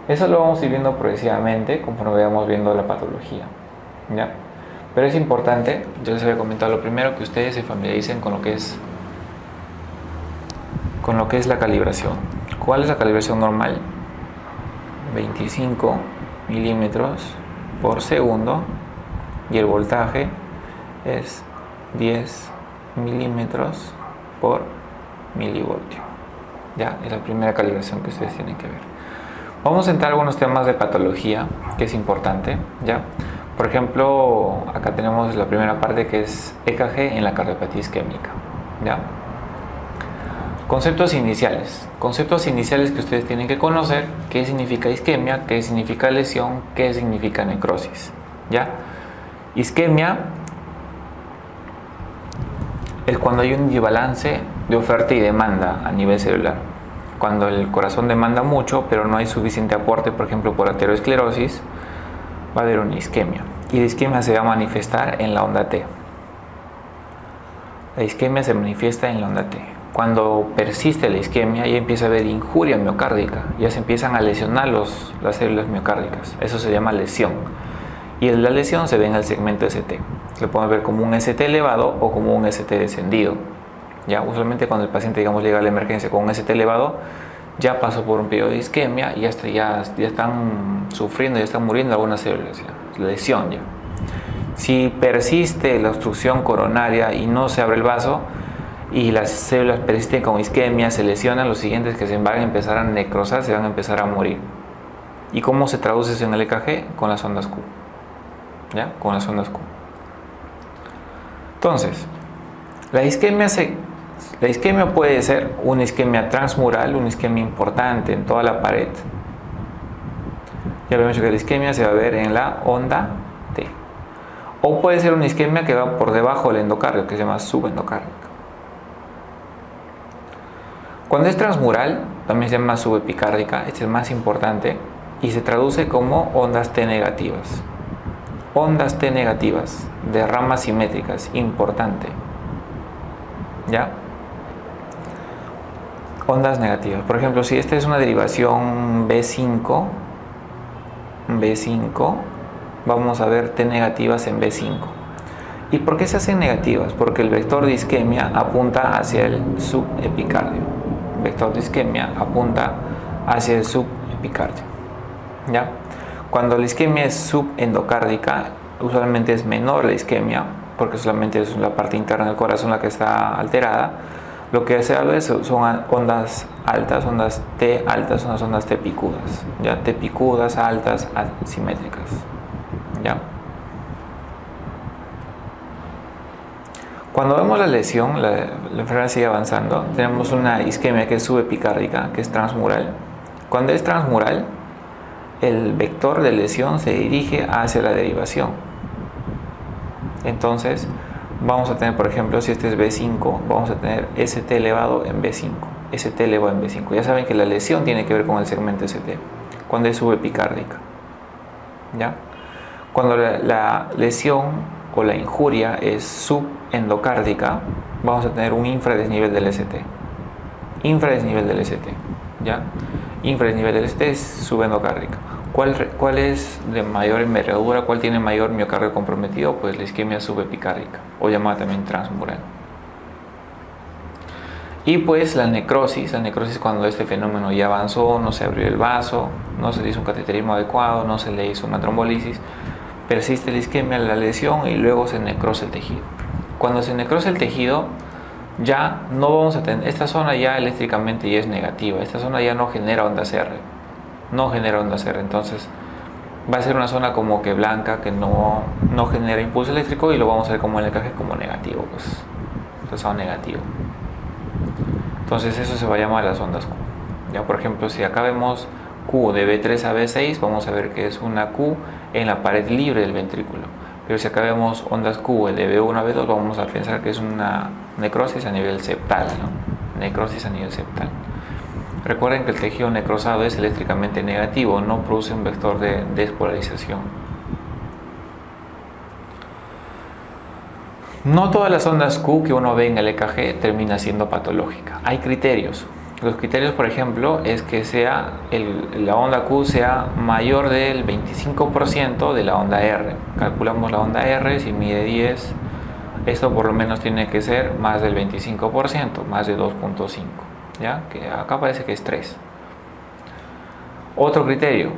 Eso lo vamos a ir viendo progresivamente conforme vayamos viendo la patología, ¿ya? Pero es importante, yo les había comentado lo primero, que ustedes se familiaricen con lo que es la calibración. ¿Cuál es la calibración normal? 25 milímetros por segundo y el voltaje es 10 milímetros por milivoltio. Ya, es la primera calibración que ustedes tienen que ver. Vamos a entrar a algunos temas de patología que es importante, ¿ya? Por ejemplo, acá tenemos la primera parte que es EKG en la cardiopatía isquémica, ¿ya? Conceptos iniciales que ustedes tienen que conocer: qué significa isquemia, qué significa lesión, qué significa necrosis, ¿ya? Isquemia es cuando hay un desbalance de oferta y demanda a nivel celular. Cuando el corazón demanda mucho, pero no hay suficiente aporte, por ejemplo, por aterosclerosis, va a haber una isquemia. Y la isquemia se va a manifestar en la onda T. La isquemia se manifiesta en la onda T. Cuando persiste la isquemia, ya empieza a haber injuria miocárdica, ya se empiezan a lesionar las células miocárdicas. Eso se llama lesión. Y la lesión se ve en el segmento ST. Lo podemos ver como un ST elevado o como un ST descendido. Ya, usualmente cuando el paciente, digamos, llega a la emergencia con un ST elevado, ya pasó por un periodo de isquemia y ya están sufriendo, ya están muriendo algunas células, ya, lesión ya. Si persiste la obstrucción coronaria y no se abre el vaso y las células persisten con isquemia, se lesionan, los siguientes que se van a empezar a necrosar, se van a empezar a morir. ¿Y cómo se traduce eso en el EKG? Con las ondas Q. ¿Ya? Con las ondas Q. Entonces, la isquemia puede ser una isquemia transmural, una isquemia importante en toda la pared. Ya habíamos dicho que la isquemia se va a ver en la onda T. O puede ser una isquemia que va por debajo del endocardio, que se llama subendocárdica. Cuando es transmural, también se llama subepicárdica, este es más importante, y se traduce como ondas T negativas. Ondas T negativas, de ramas simétricas, importante. ¿Ya? Ondas negativas. Por ejemplo, si esta es una derivación B5, vamos a ver T negativas en B5. ¿Y por qué se hacen negativas? Porque el vector de isquemia apunta hacia el subepicardio. El vector de isquemia apunta hacia el subepicardio. ¿Ya? Cuando la isquemia es subendocárdica, usualmente es menor la isquemia, porque solamente es la parte interna del corazón la que está alterada. Lo que se habla son ondas altas, ondas T altas, son las ondas T picudas, ¿ya? T picudas, altas, asimétricas, ¿ya? Cuando vemos la lesión, la enfermedad sigue avanzando, tenemos una isquemia que es subepicárdica, que es transmural. Cuando es transmural, el vector de lesión se dirige hacia la derivación. Entonces, vamos a tener, por ejemplo, si este es B5, vamos a tener ST elevado en B5, ST elevado en B5. Ya saben que la lesión tiene que ver con el segmento ST, cuando es subepicárdica. ¿Ya? Cuando la lesión o la injuria es subendocárdica, vamos a tener un infradesnivel del ST. Infradesnivel del ST. ¿Ya? Infradesnivel del ST es subendocárdica. ¿Cuál es de mayor envergadura? ¿Cuál tiene mayor miocardio comprometido? Pues la isquemia subepicárdica, o llamada también transmural. Y pues la necrosis cuando este fenómeno ya avanzó, no se abrió el vaso, no se le hizo un cateterismo adecuado, no se le hizo una trombolisis, persiste la isquemia, la lesión y luego se necrosa el tejido. Cuando se necrosa el tejido, ya no vamos a tener, esta zona ya eléctricamente ya es negativa, esta zona ya no genera ondas R. Entonces va a ser una zona como que blanca, que no genera impulso eléctrico, y lo vamos a ver como en el EKG como negativo, pues resultado negativo. Entonces eso se va a llamar las ondas Q. Ya, por ejemplo, si acá vemos Q de B3 a B6, vamos a ver que es una Q en la pared libre del ventrículo. Pero si acá vemos ondas Q de B1 a B2, vamos a pensar que es una necrosis a nivel septal, ¿no? Necrosis a nivel septal. Recuerden que el tejido necrosado es eléctricamente negativo, no produce un vector de despolarización. No todas las ondas Q que uno ve en el EKG termina siendo patológica. Hay criterios. Los criterios, por ejemplo, es que la onda Q sea mayor del 25% de la onda R. Calculamos la onda R, si mide 10, esto por lo menos tiene que ser más del 25%, más de 2.5. ¿Ya? Que acá parece que es 3. Otro criterio,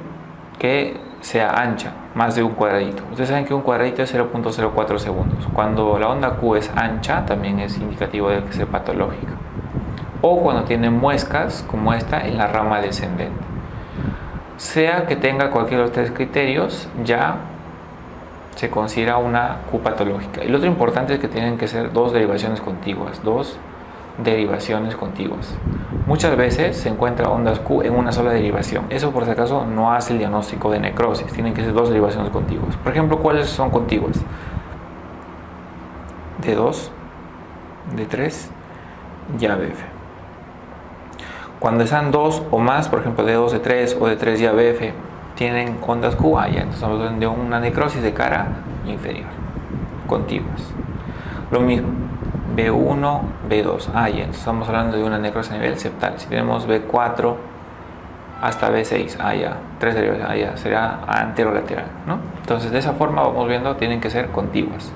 que sea ancha, más de un cuadradito. Ustedes saben que un cuadradito es 0.04 segundos. Cuando la onda Q es ancha, también es indicativo de que sea patológica. O cuando tiene muescas, como esta, en la rama descendente. Sea que tenga cualquiera de los tres criterios, ya se considera una Q patológica. Y lo otro importante es que tienen que ser dos derivaciones contiguas. Muchas veces se encuentra ondas Q en una sola derivación. Eso, por si acaso, no hace el diagnóstico de necrosis. Tienen que ser dos derivaciones contiguas. Por ejemplo, ¿cuáles son contiguas? D2, D3 y ABF. Cuando están dos o más, por ejemplo D2, D3 o D3 y ABF, tienen ondas Q, ya entonces estamos hablando de una necrosis de cara inferior, contiguas. Lo mismo, B1, B2, ya entonces estamos hablando de una necrosis a nivel septal. Si tenemos B4 hasta B6, ya, 3 derivas, ya será anterolateral, ¿no? Entonces de esa forma vamos viendo, tienen que ser contiguas.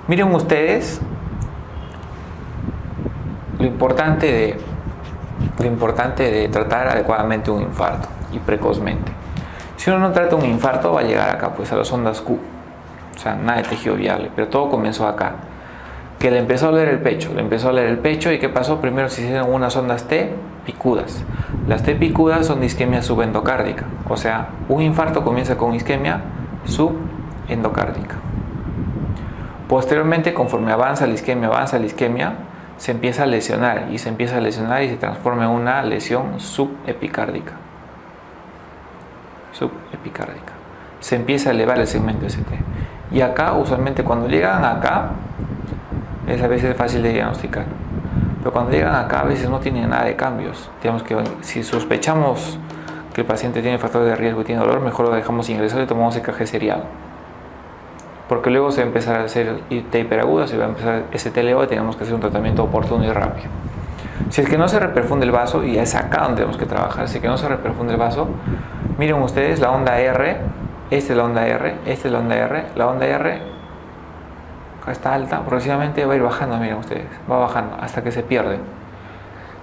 Miren ustedes lo importante de tratar adecuadamente un infarto y precozmente. Si uno no trata un infarto, va a llegar acá, pues a las ondas Q, o sea, nada de tejido viable, pero todo comenzó acá, que le empezó a doler el pecho, ¿y qué pasó? Primero se hicieron unas ondas T picudas. Las T picudas son de isquemia subendocárdica, o sea, un infarto comienza con isquemia subendocárdica. Posteriormente, conforme avanza la isquemia, se empieza a lesionar y se transforma en una lesión subepicárdica. Se empieza a elevar el segmento ST. Y acá, usualmente cuando llegan acá, es a veces fácil de diagnosticar. Pero cuando llegan acá, a veces no tienen nada de cambios. Digamos que si sospechamos que el paciente tiene factores de riesgo y tiene dolor, mejor lo dejamos ingresado y tomamos EKG seriado. Porque luego se va a empezar a hacer IT hiperaguda, se va a empezar ST elevado y tenemos que hacer un tratamiento oportuno y rápido. Si es que no se reperfunde el vaso, y es acá donde tenemos que trabajar, si es que no se reperfunde el vaso, miren ustedes la onda R, esta es la onda R, esta es la onda R, la onda R acá está alta, progresivamente va a ir bajando, miren ustedes, va bajando hasta que se pierde.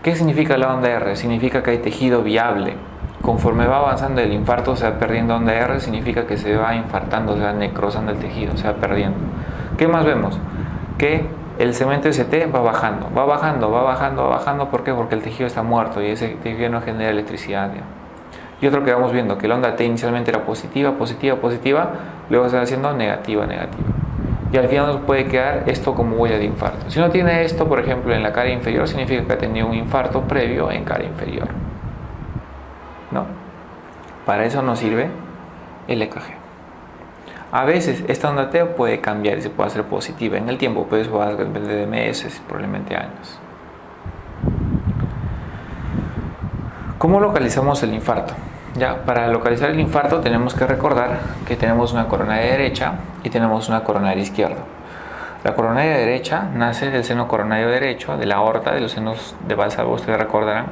¿Qué significa la onda R? Significa que hay tejido viable. Conforme va avanzando el infarto, se va perdiendo onda R, significa que se va infartando, se va necrosando el tejido, se va perdiendo. ¿Qué más vemos? Que el segmento ST va bajando, ¿por qué? Porque el tejido está muerto y ese tejido no genera electricidad, ¿ya? Y otro que vamos viendo, que la onda T inicialmente era positiva, luego se va haciendo negativa. Y al final nos puede quedar esto como huella de infarto. Si uno tiene esto, por ejemplo, en la cara inferior, significa que ha tenido un infarto previo en cara inferior, ¿no? Para eso nos sirve el EKG. A veces esta onda T puede cambiar y se puede hacer positiva en el tiempo, pero eso va a depender de meses, probablemente años. ¿Cómo localizamos el infarto? Ya, para localizar el infarto tenemos que recordar que tenemos una coronaria derecha y tenemos una coronaria izquierda. La coronaria derecha nace del seno coronario derecho, de la aorta, de los senos de Valsalva, ustedes recordarán,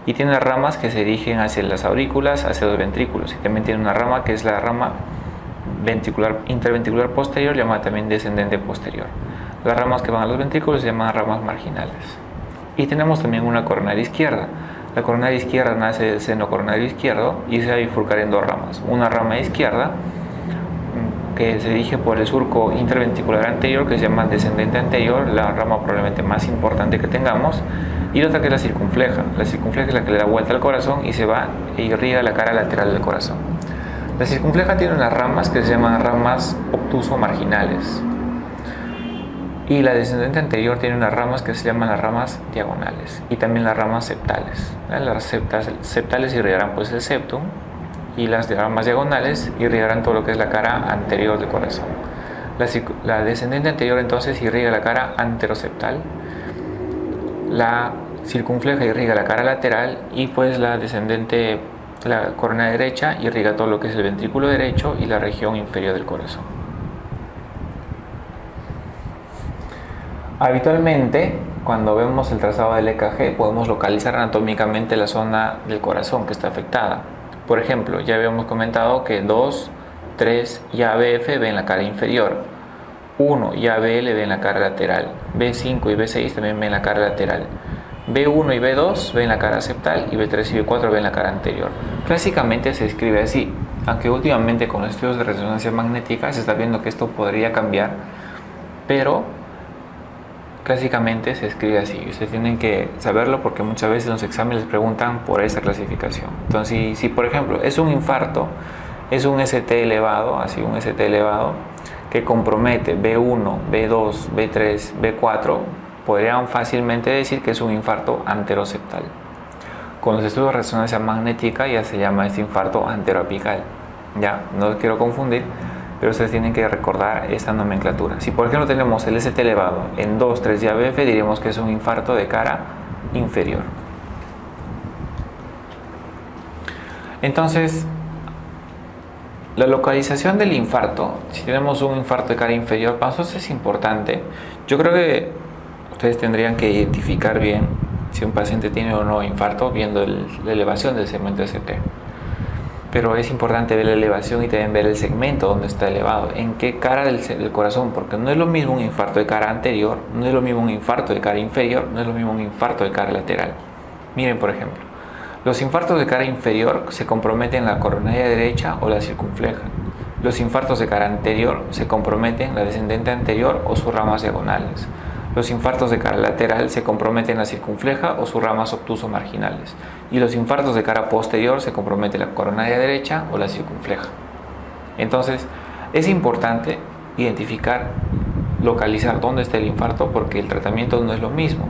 y tiene ramas que se dirigen hacia las aurículas, hacia los ventrículos, y también tiene una rama que es la rama interventricular posterior, llamada también descendente posterior. Las ramas que van a los ventrículos se llaman ramas marginales. Y tenemos también una coronaria izquierda. La coronaria izquierda nace del seno coronario izquierdo y se va a bifurcar en dos ramas. Una rama izquierda que se dirige por el surco interventricular anterior, que se llama descendente anterior, la rama probablemente más importante que tengamos, y otra que es la circunfleja. La circunfleja es la que le da vuelta al corazón y se va e irriga la cara lateral del corazón. La circunfleja tiene unas ramas que se llaman ramas obtuso-marginales. Y la descendente anterior tiene unas ramas que se llaman las ramas diagonales y también las ramas septales. Las septales irrigarán pues el septum y las ramas diagonales irrigarán todo lo que es la cara anterior del corazón. La descendente anterior entonces irriga la cara anteroseptal, la circunfleja irriga la cara lateral y pues la descendente, la coronaria derecha, irriga todo lo que es el ventrículo derecho y la región inferior del corazón. Habitualmente, cuando vemos el trazado del EKG, podemos localizar anatómicamente la zona del corazón que está afectada. Por ejemplo, ya habíamos comentado que 2, 3 y ABF ven la cara inferior, 1 y ABL ven la cara lateral, B5 y B6 también ven la cara lateral, B1 y B2 ven la cara septal y B3 y B4 ven la cara anterior. Clásicamente se escribe así, aunque últimamente con los estudios de resonancia magnética se está viendo que esto podría cambiar, pero clásicamente se escribe así. Ustedes tienen que saberlo porque muchas veces en los exámenes les preguntan por esa clasificación. Entonces, si por ejemplo es un infarto, es un ST elevado, así un ST elevado, que compromete B1, B2, B3, B4, podrían fácilmente decir que es un infarto anteroseptal. Con los estudios de resonancia magnética ya se llama este infarto anteroapical. Ya, no quiero confundir, pero ustedes tienen que recordar esta nomenclatura. Si por ejemplo tenemos el ST elevado en 2, 3 y ABF, diremos que es un infarto de cara inferior. Entonces, la localización del infarto, si tenemos un infarto de cara inferior, para nosotros es importante. Yo creo que ustedes tendrían que identificar bien si un paciente tiene o no infarto viendo la elevación del segmento ST. Pero es importante ver la elevación y también ver el segmento donde está elevado, en qué cara del corazón, porque no es lo mismo un infarto de cara anterior, no es lo mismo un infarto de cara inferior, no es lo mismo un infarto de cara lateral. Miren, por ejemplo, los infartos de cara inferior se comprometen la coronaria derecha o la circunfleja. Los infartos de cara anterior se comprometen la descendente anterior o sus ramas diagonales. Los infartos de cara lateral se comprometen la circunfleja o sus ramas obtuso-marginales. Y los infartos de cara posterior se comprometen la coronaria derecha o la circunfleja. Entonces, es importante identificar, localizar dónde está el infarto, porque el tratamiento no es lo mismo.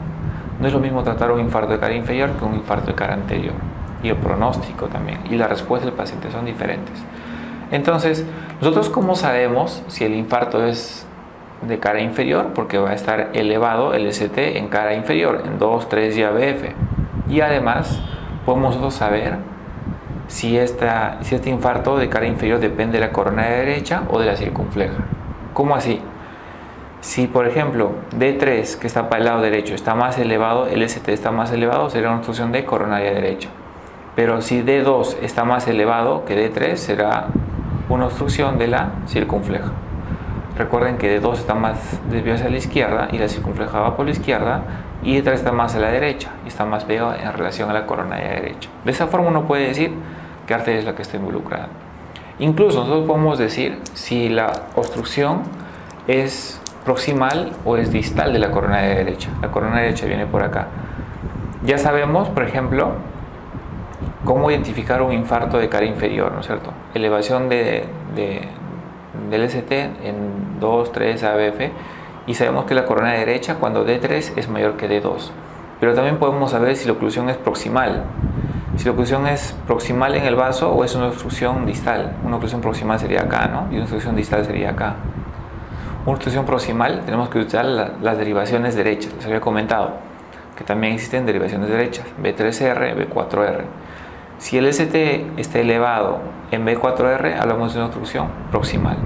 No es lo mismo tratar un infarto de cara inferior que un infarto de cara anterior. Y el pronóstico también. Y la respuesta del paciente son diferentes. Entonces, nosotros ¿cómo sabemos si el infarto es de cara inferior? Porque va a estar elevado el ST en cara inferior, en 2, 3 y ABF. Y además, podemos nosotros saber si este infarto de cara inferior depende de la coronaria derecha o de la circunfleja. ¿Cómo así? Si, por ejemplo, D3, que está para el lado derecho, está más elevado, el ST está más elevado, será una obstrucción de coronaria derecha. Pero si D2 está más elevado que D3, será una obstrucción de la circunfleja. Recuerden que D2 está más desviado hacia la izquierda y la circunfleja va por la izquierda, y D3 está más a la derecha y está más pegado en relación a la coronaria derecha. De esa forma uno puede decir qué arteria es la que está involucrada. Incluso nosotros podemos decir si la obstrucción es proximal o es distal de la coronaria derecha. La coronaria derecha viene por acá. Ya sabemos, por ejemplo, cómo identificar un infarto de cara inferior, ¿no es cierto? Elevación del ST en 2, 3 ABF, y sabemos que la coronaria derecha cuando D3 es mayor que D2. Pero también podemos saber si la oclusión es proximal. Si la oclusión es proximal en el vaso o es una obstrucción distal. Una oclusión proximal sería acá, ¿no? Y una obstrucción distal sería acá. Una obstrucción proximal tenemos que utilizar las derivaciones derechas. Les había comentado que también existen derivaciones derechas, B3R, B4R. Si el ST está elevado en B4R, hablamos de una obstrucción proximal,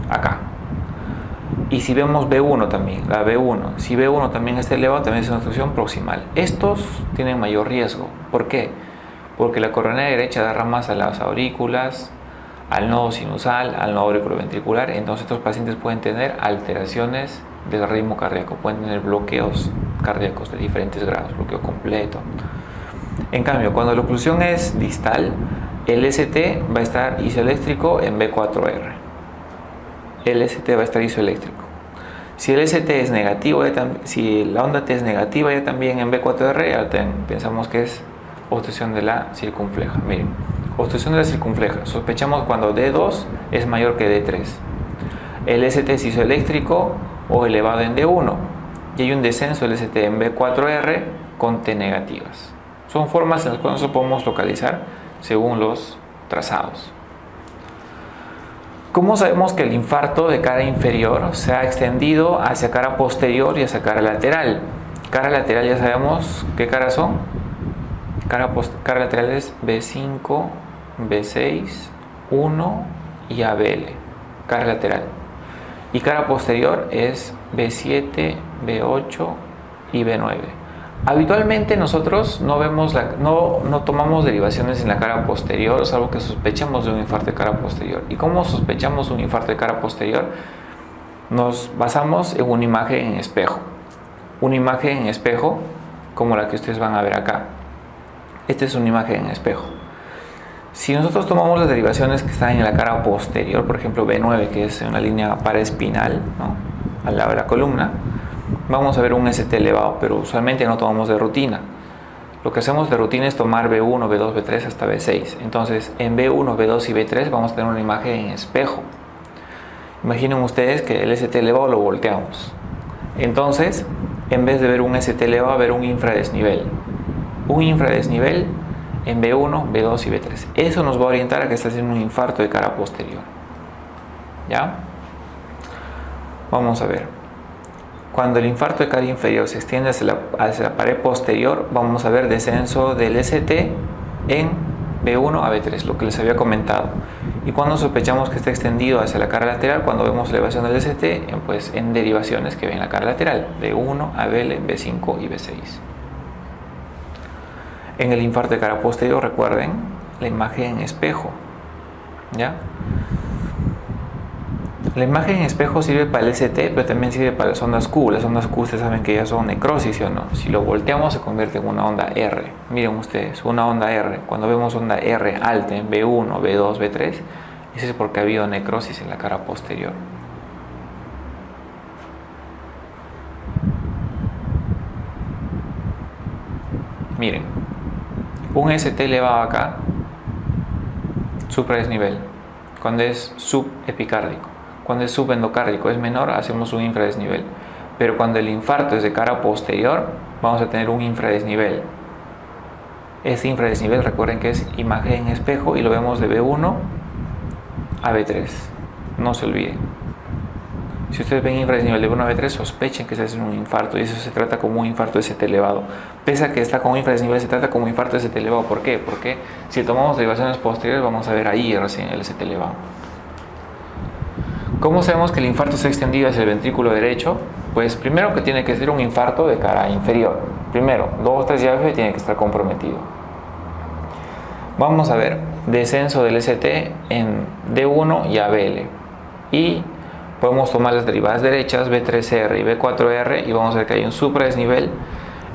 acá. Y si vemos B1 también, la B1, si B1 también está elevado, también es una obstrucción proximal. Estos tienen mayor riesgo. ¿Por qué? Porque la coronaria derecha da ramas a las aurículas, al nodo sinusal, al nodo auriculoventricular. Entonces estos pacientes pueden tener alteraciones del ritmo cardíaco, pueden tener bloqueos cardíacos de diferentes grados, bloqueo completo. En cambio, cuando la oclusión es distal, el ST va a estar isoeléctrico en B4R. El ST va a estar isoeléctrico. Si el ST es negativo, si la onda T es negativa, ya también en B4R, ya pensamos que es obstrucción de la circunfleja. Miren, obstrucción de la circunfleja. Sospechamos cuando D2 es mayor que D3. El ST es isoeléctrico o elevado en D1. Y hay un descenso del ST en B4R con T negativas. Son formas en las cuales nosotros podemos localizar según los trazados. ¿Cómo sabemos que el infarto de cara inferior se ha extendido hacia cara posterior y hacia cara lateral? Cara lateral ya sabemos qué caras son. Cara lateral es B5, B6, 1 y ABL. Cara lateral. Y cara posterior es B7, B8 y B9. Habitualmente nosotros no tomamos derivaciones en la cara posterior, salvo que sospechamos de un infarto de cara posterior. ¿Y cómo sospechamos un infarto de cara posterior? Nos basamos en una imagen en espejo. Una imagen en espejo como la que ustedes van a ver acá. Esta es una imagen en espejo. Si nosotros tomamos las derivaciones que están en la cara posterior, por ejemplo B9, que es una línea paraespinal, ¿no?, al lado de la columna, vamos a ver un ST elevado, pero usualmente no tomamos de rutina. Lo que hacemos de rutina es tomar B1, B2, B3 hasta B6. Entonces, en B1, B2 y B3 vamos a tener una imagen en espejo. Imaginen ustedes que el ST elevado lo volteamos. Entonces, en vez de ver un ST elevado, va a ver un infradesnivel. Un infradesnivel en B1, B2 y B3. Eso nos va a orientar a que está haciendo un infarto de cara posterior. ¿Ya? Vamos a ver. Cuando el infarto de cara inferior se extiende hacia la pared posterior, vamos a ver descenso del ST en B1 a B3, lo que les había comentado. Y cuando sospechamos que está extendido hacia la cara lateral, cuando vemos elevación del ST, pues en derivaciones que ven la cara lateral, B1 a BL, B5 y B6. En el infarto de cara posterior, recuerden la imagen en espejo, ¿ya? La imagen en espejo sirve para el ST, pero también sirve para las ondas Q. Las ondas Q ustedes saben que ya son necrosis, ¿sí o no? Si lo volteamos se convierte en una onda R. Miren ustedes, una onda R. Cuando vemos onda R alta en B1, B2, B3, eso es porque ha habido necrosis en la cara posterior. Miren, un ST elevado acá, supradesnivel, cuando es subepicárdico. Cuando es subendocárdico, es menor, hacemos un infradesnivel. Pero cuando el infarto es de cara posterior, vamos a tener un infradesnivel. Este infradesnivel, recuerden que es imagen en espejo y lo vemos de B1 a B3. No se olviden. Si ustedes ven infradesnivel de B1 a B3, sospechen que se hace un infarto y eso se trata como un infarto ST elevado. Pese a que está con infradesnivel, se trata como un infarto ST elevado. ¿Por qué? Porque si tomamos derivaciones posteriores, vamos a ver ahí recién el ST elevado. ¿Cómo sabemos que el infarto se ha extendido hacia el ventrículo derecho? Pues primero que tiene que ser un infarto de cara inferior. Primero, 2 3 llaves tiene que estar comprometido. Vamos a ver descenso del ST en D1 y ABL. Y podemos tomar las derivadas derechas B3R y B4R y vamos a ver que hay un supradesnivel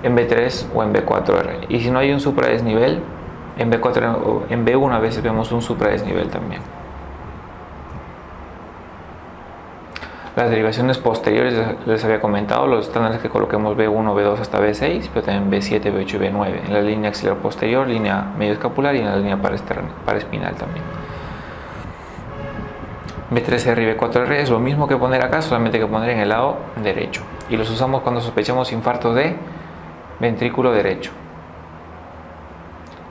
en B3 o en B4R. Y si no hay un supradesnivel en B4 o en B1, a veces vemos un supradesnivel también. Las derivaciones posteriores les había comentado, los estándares que coloquemos B1, B2 hasta B6, pero también B7, B8 y B9, en la línea axilar posterior, línea medio escapular y en la línea paraespinal también. B3R y B4R es lo mismo que poner acá, solamente que poner en el lado derecho. Y los usamos cuando sospechamos infarto de ventrículo derecho.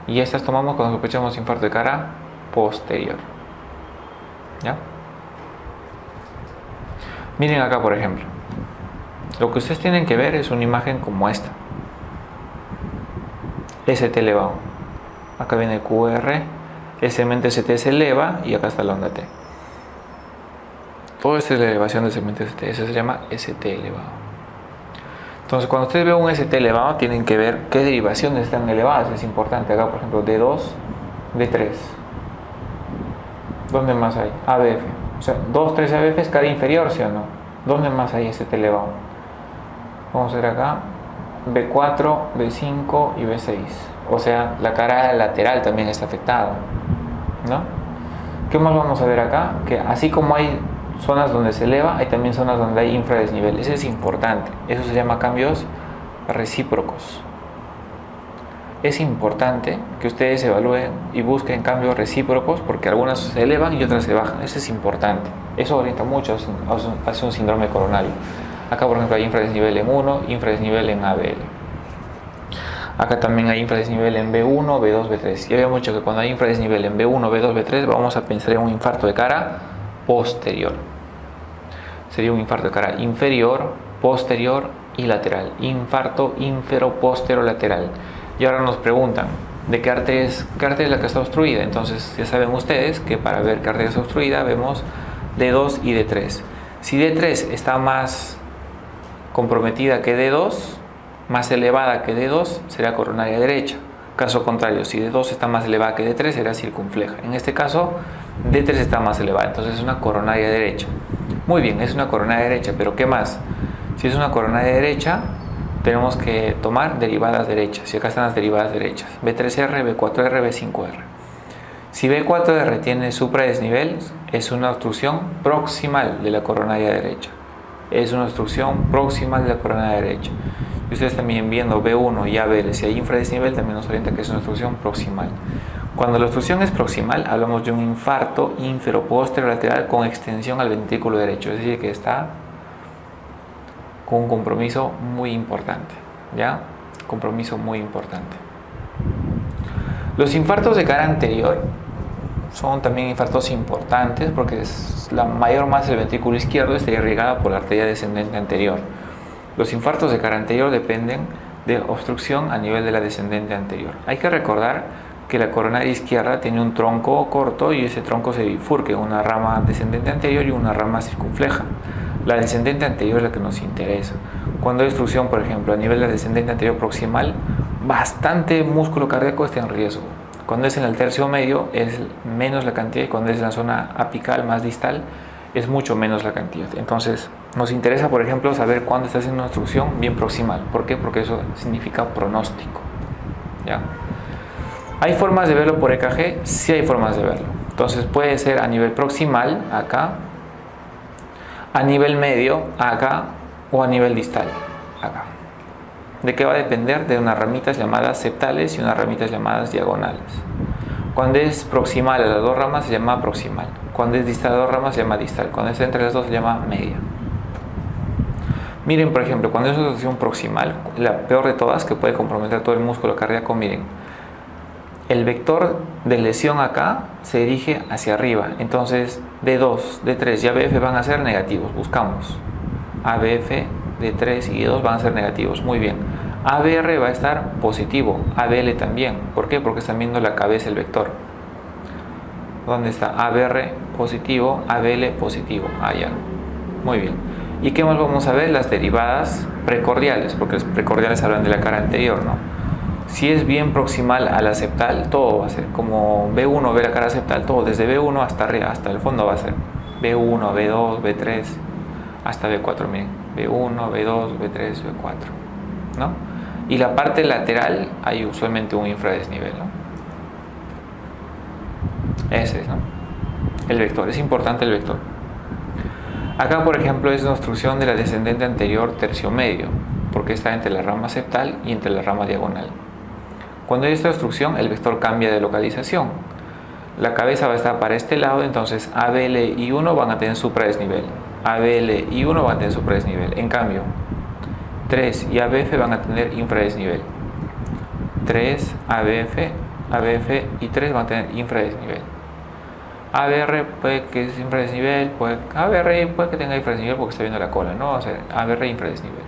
Y estas tomamos cuando sospechamos infarto de cara posterior. ¿Ya? Miren acá, por ejemplo. Lo que ustedes tienen que ver es una imagen como esta. ST elevado. Acá viene el QR. El segmento ST se eleva y acá está la onda T. Todo esto es la elevación del segmento ST. Eso se llama ST elevado. Entonces, cuando ustedes ven un ST elevado, tienen que ver qué derivaciones están elevadas. Es importante. Acá, por ejemplo, D2, D3. ¿Dónde más hay? ABF. O sea, 2, 3 ABF es cara inferior, ¿sí o no? ¿Dónde más hay ST elevado? Vamos a ver acá. B4, B5 y B6. O sea, la cara lateral también está afectada, ¿no? ¿Qué más vamos a ver acá? Que así como hay zonas donde se eleva, hay también zonas donde hay infradesnivel. Eso es importante. Eso se llama cambios recíprocos. Es importante que ustedes evalúen y busquen cambios recíprocos porque algunas se elevan y otras se bajan. Eso es importante. Eso orienta mucho hacia un síndrome coronario. Acá, por ejemplo, hay infradesnivel en 1, infradesnivel en ABL. Acá también hay infradesnivel en B1, B2, B3. Y había mucho que cuando hay infradesnivel en B1, B2, B3, vamos a pensar en un infarto de cara posterior. Sería un infarto de cara inferior, posterior y lateral. Infarto infero-postero-lateral. Y ahora nos preguntan, ¿de qué arteria es la que está obstruida? Entonces ya saben ustedes que para ver qué arteria está obstruida vemos D2 y D3. Si D3 está más comprometida que D2, más elevada que D2, será coronaria derecha. Caso contrario, si D2 está más elevada que D3, será circunfleja. En este caso, D3 está más elevada, entonces es una coronaria derecha. Muy bien, es una coronaria derecha, pero ¿qué más? Si es una coronaria derecha, tenemos que tomar derivadas derechas. Y acá están las derivadas derechas. B3R, B4R, B5R. Si B4R tiene supradesnivel, es una obstrucción proximal de la coronaria derecha. Es una obstrucción proximal de la coronaria derecha. Y ustedes también viendo B1 y ABL, si hay infradesnivel, también nos orienta que es una obstrucción proximal. Cuando la obstrucción es proximal, hablamos de un infarto infero-posterolateral con extensión al ventrículo derecho. Es decir, que está con un compromiso muy importante, ¿ya? Compromiso muy importante. Los infartos de cara anterior son también infartos importantes porque la mayor masa del ventrículo izquierdo está irrigada por la arteria descendente anterior. Los infartos de cara anterior dependen de obstrucción a nivel de la descendente anterior. Hay que recordar que la coronaria izquierda tiene un tronco corto y ese tronco se bifurca en una rama descendente anterior y una rama circunfleja. La descendente anterior es la que nos interesa. Cuando hay obstrucción, por ejemplo, a nivel de la descendente anterior proximal, bastante músculo cardíaco está en riesgo. Cuando es en el tercio medio es menos la cantidad y cuando es en la zona apical más distal es mucho menos la cantidad. Entonces nos interesa, por ejemplo, saber cuándo está haciendo una obstrucción bien proximal. ¿Por qué? Porque eso significa pronóstico. ¿Ya? ¿Hay formas de verlo por EKG? Sí hay formas de verlo. Entonces puede ser a nivel proximal, acá, a nivel medio, acá, o a nivel distal, acá. ¿De qué va a depender? De unas ramitas llamadas septales y unas ramitas llamadas diagonales. Cuando es proximal a las dos ramas se llama proximal. Cuando es distal a las dos ramas se llama distal. Cuando es entre las dos se llama media. Miren, por ejemplo, cuando es una obstrucción proximal, la peor de todas, que puede comprometer todo el músculo cardíaco, miren, el vector de lesión acá se dirige hacia arriba. Entonces, D2, D3 y ABF van a ser negativos. Buscamos. ABF, D3 y D2 van a ser negativos. Muy bien. ABR va a estar positivo. ABL también. ¿Por qué? Porque están viendo la cabeza del vector. ¿Dónde está? ABR positivo, ABL positivo. Allá. Muy bien. ¿Y qué más vamos a ver? Las derivadas precordiales, porque los precordiales hablan de la cara anterior, ¿no? Si es bien proximal a la septal, todo va a ser como B1 ve la cara septal, todo desde B1 hasta arriba, hasta el fondo va a ser B1, B2, B3 hasta B4, miren, B1, B2, B3, B4, ¿no? Y la parte lateral hay usualmente un infradesnivel, ¿no? Ese es, ¿no? El vector, es importante el vector. Acá, por ejemplo, es una obstrucción de la descendente anterior tercio medio, porque está entre la rama septal y entre la rama diagonal. Cuando hay esta obstrucción, el vector cambia de localización. La cabeza va a estar para este lado, entonces ABL y 1 van a tener supradesnivel. ABL y 1 van a tener supradesnivel. En cambio, 3 y ABF van a tener infradesnivel. 3, ABF y 3 van a tener infradesnivel. ABR puede que es infradesnivel, ABR puede que tenga infradesnivel porque está viendo la cola, ¿no? O sea, ABR infradesnivel.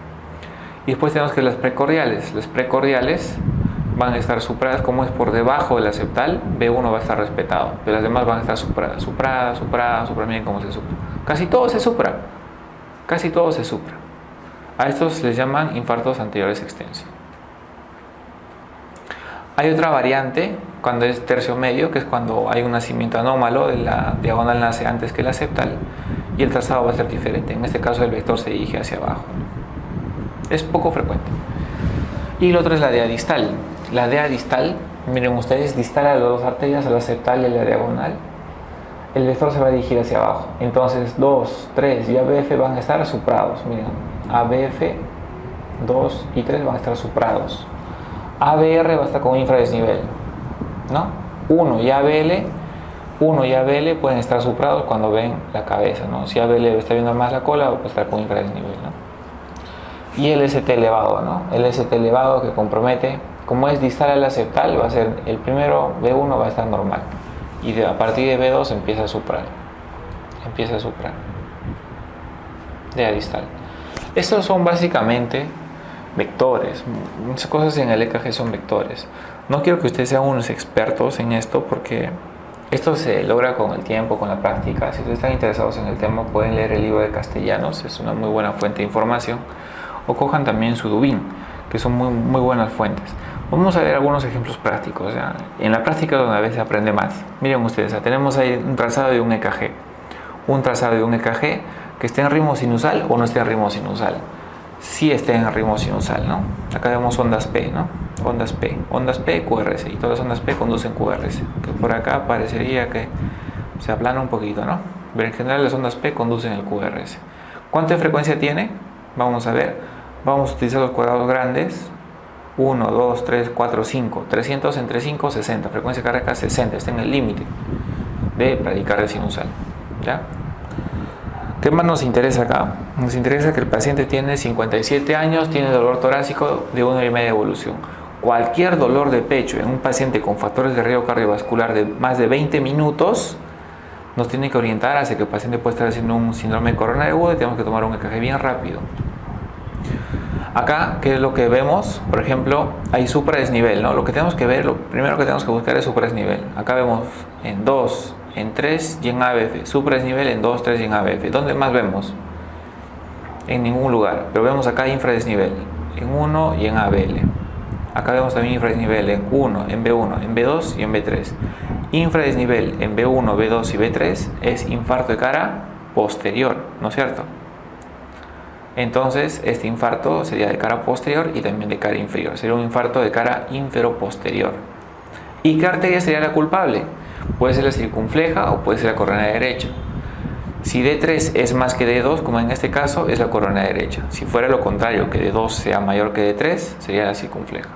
Y después tenemos que las precordiales. Las precordiales van a estar supradas, como es por debajo de la septal, B1 va a estar respetado, pero las demás van a estar supradas, miren cómo se supra. Casi todo se supra, casi todo se supra. A estos les llaman infartos anteriores extensos. Hay otra variante cuando es tercio medio, que es cuando hay un nacimiento anómalo, de la diagonal nace antes que la septal y el trazado va a ser diferente. En este caso el vector se dirige hacia abajo. Es poco frecuente. Y la otra es la DEA distal. La DEA distal, miren ustedes, distal a las dos arterias, a la septal y a la diagonal. El vector se va a dirigir hacia abajo. Entonces 2, 3 y ABF van a estar suprados. Miren, ABF 2 y 3 van a estar suprados. ABR va a estar con infradesnivel, ¿no? 1 y ABL pueden estar suprados cuando ven la cabeza, ¿no? Si ABL está viendo más la cola, va a estar con infradesnivel, ¿no? Y el ST elevado, ¿no? El ST elevado que compromete, como es distal a la septal, va a ser el primero, B1 va a estar normal. Y a partir de B2 empieza a suprar. DEA distal. Estos son básicamente vectores. Muchas cosas en el EKG son vectores. No quiero que ustedes sean unos expertos en esto porque esto se logra con el tiempo, con la práctica. Si ustedes están interesados en el tema, pueden leer el libro de Castellanos, es una muy buena fuente de información. O cojan también su Dubin, que son muy buenas fuentes. Vamos a ver algunos ejemplos prácticos. ¿Ya? En la práctica donde a veces se aprende más. Miren ustedes, tenemos ahí un trazado de un EKG. Un trazado de un EKG que esté en ritmo sinusal o no esté en ritmo sinusal. Sí esté en ritmo sinusal, ¿no? Acá vemos ondas P, ¿no? Ondas P, QRS. Y todas las ondas P conducen QRS. Que por acá parecería que se aplana un poquito, ¿no? Pero en general las ondas P conducen el QRS. ¿Cuánta frecuencia tiene? Vamos a ver. Vamos a utilizar los cuadrados grandes. 1, 2, 3, 4, 5. 300 entre 5, 60. Frecuencia cardíaca 60. Está en el límite de bradicardia sinusal. ¿Ya? ¿Qué más nos interesa acá? Nos interesa que el paciente tiene 57 años, tiene dolor torácico de 1,5 de evolución. cualquier dolor de pecho en un paciente con factores de riesgo cardiovascular de más de 20 minutos, nos tiene que orientar hacia que el paciente puede estar haciendo un síndrome coronario agudo y tenemos que tomar un EKG bien rápido. Acá, ¿qué es lo que vemos? Por ejemplo, hay supradesnivel, ¿no? Lo que tenemos que ver, lo primero que tenemos que buscar es supradesnivel. Acá vemos en 2, en 3 y en ABF. Supradesnivel en 2, 3 y en ABF. ¿Dónde más vemos? En ningún lugar. Pero vemos acá infradesnivel en 1 y en ABL. Acá vemos también infradesnivel en 1, en B1, en B2 y en B3. Infradesnivel en B1, B2 y B3 es infarto de cara posterior, ¿no es cierto? Entonces, este infarto sería de cara posterior y también de cara inferior. Sería un infarto de cara inferoposterior. ¿Y qué arteria sería la culpable? Puede ser la circunfleja o puede ser la coronaria derecha. Si D3 es más que D2, como en este caso, es la coronaria derecha. Si fuera lo contrario, que D2 sea mayor que D3, sería la circunfleja.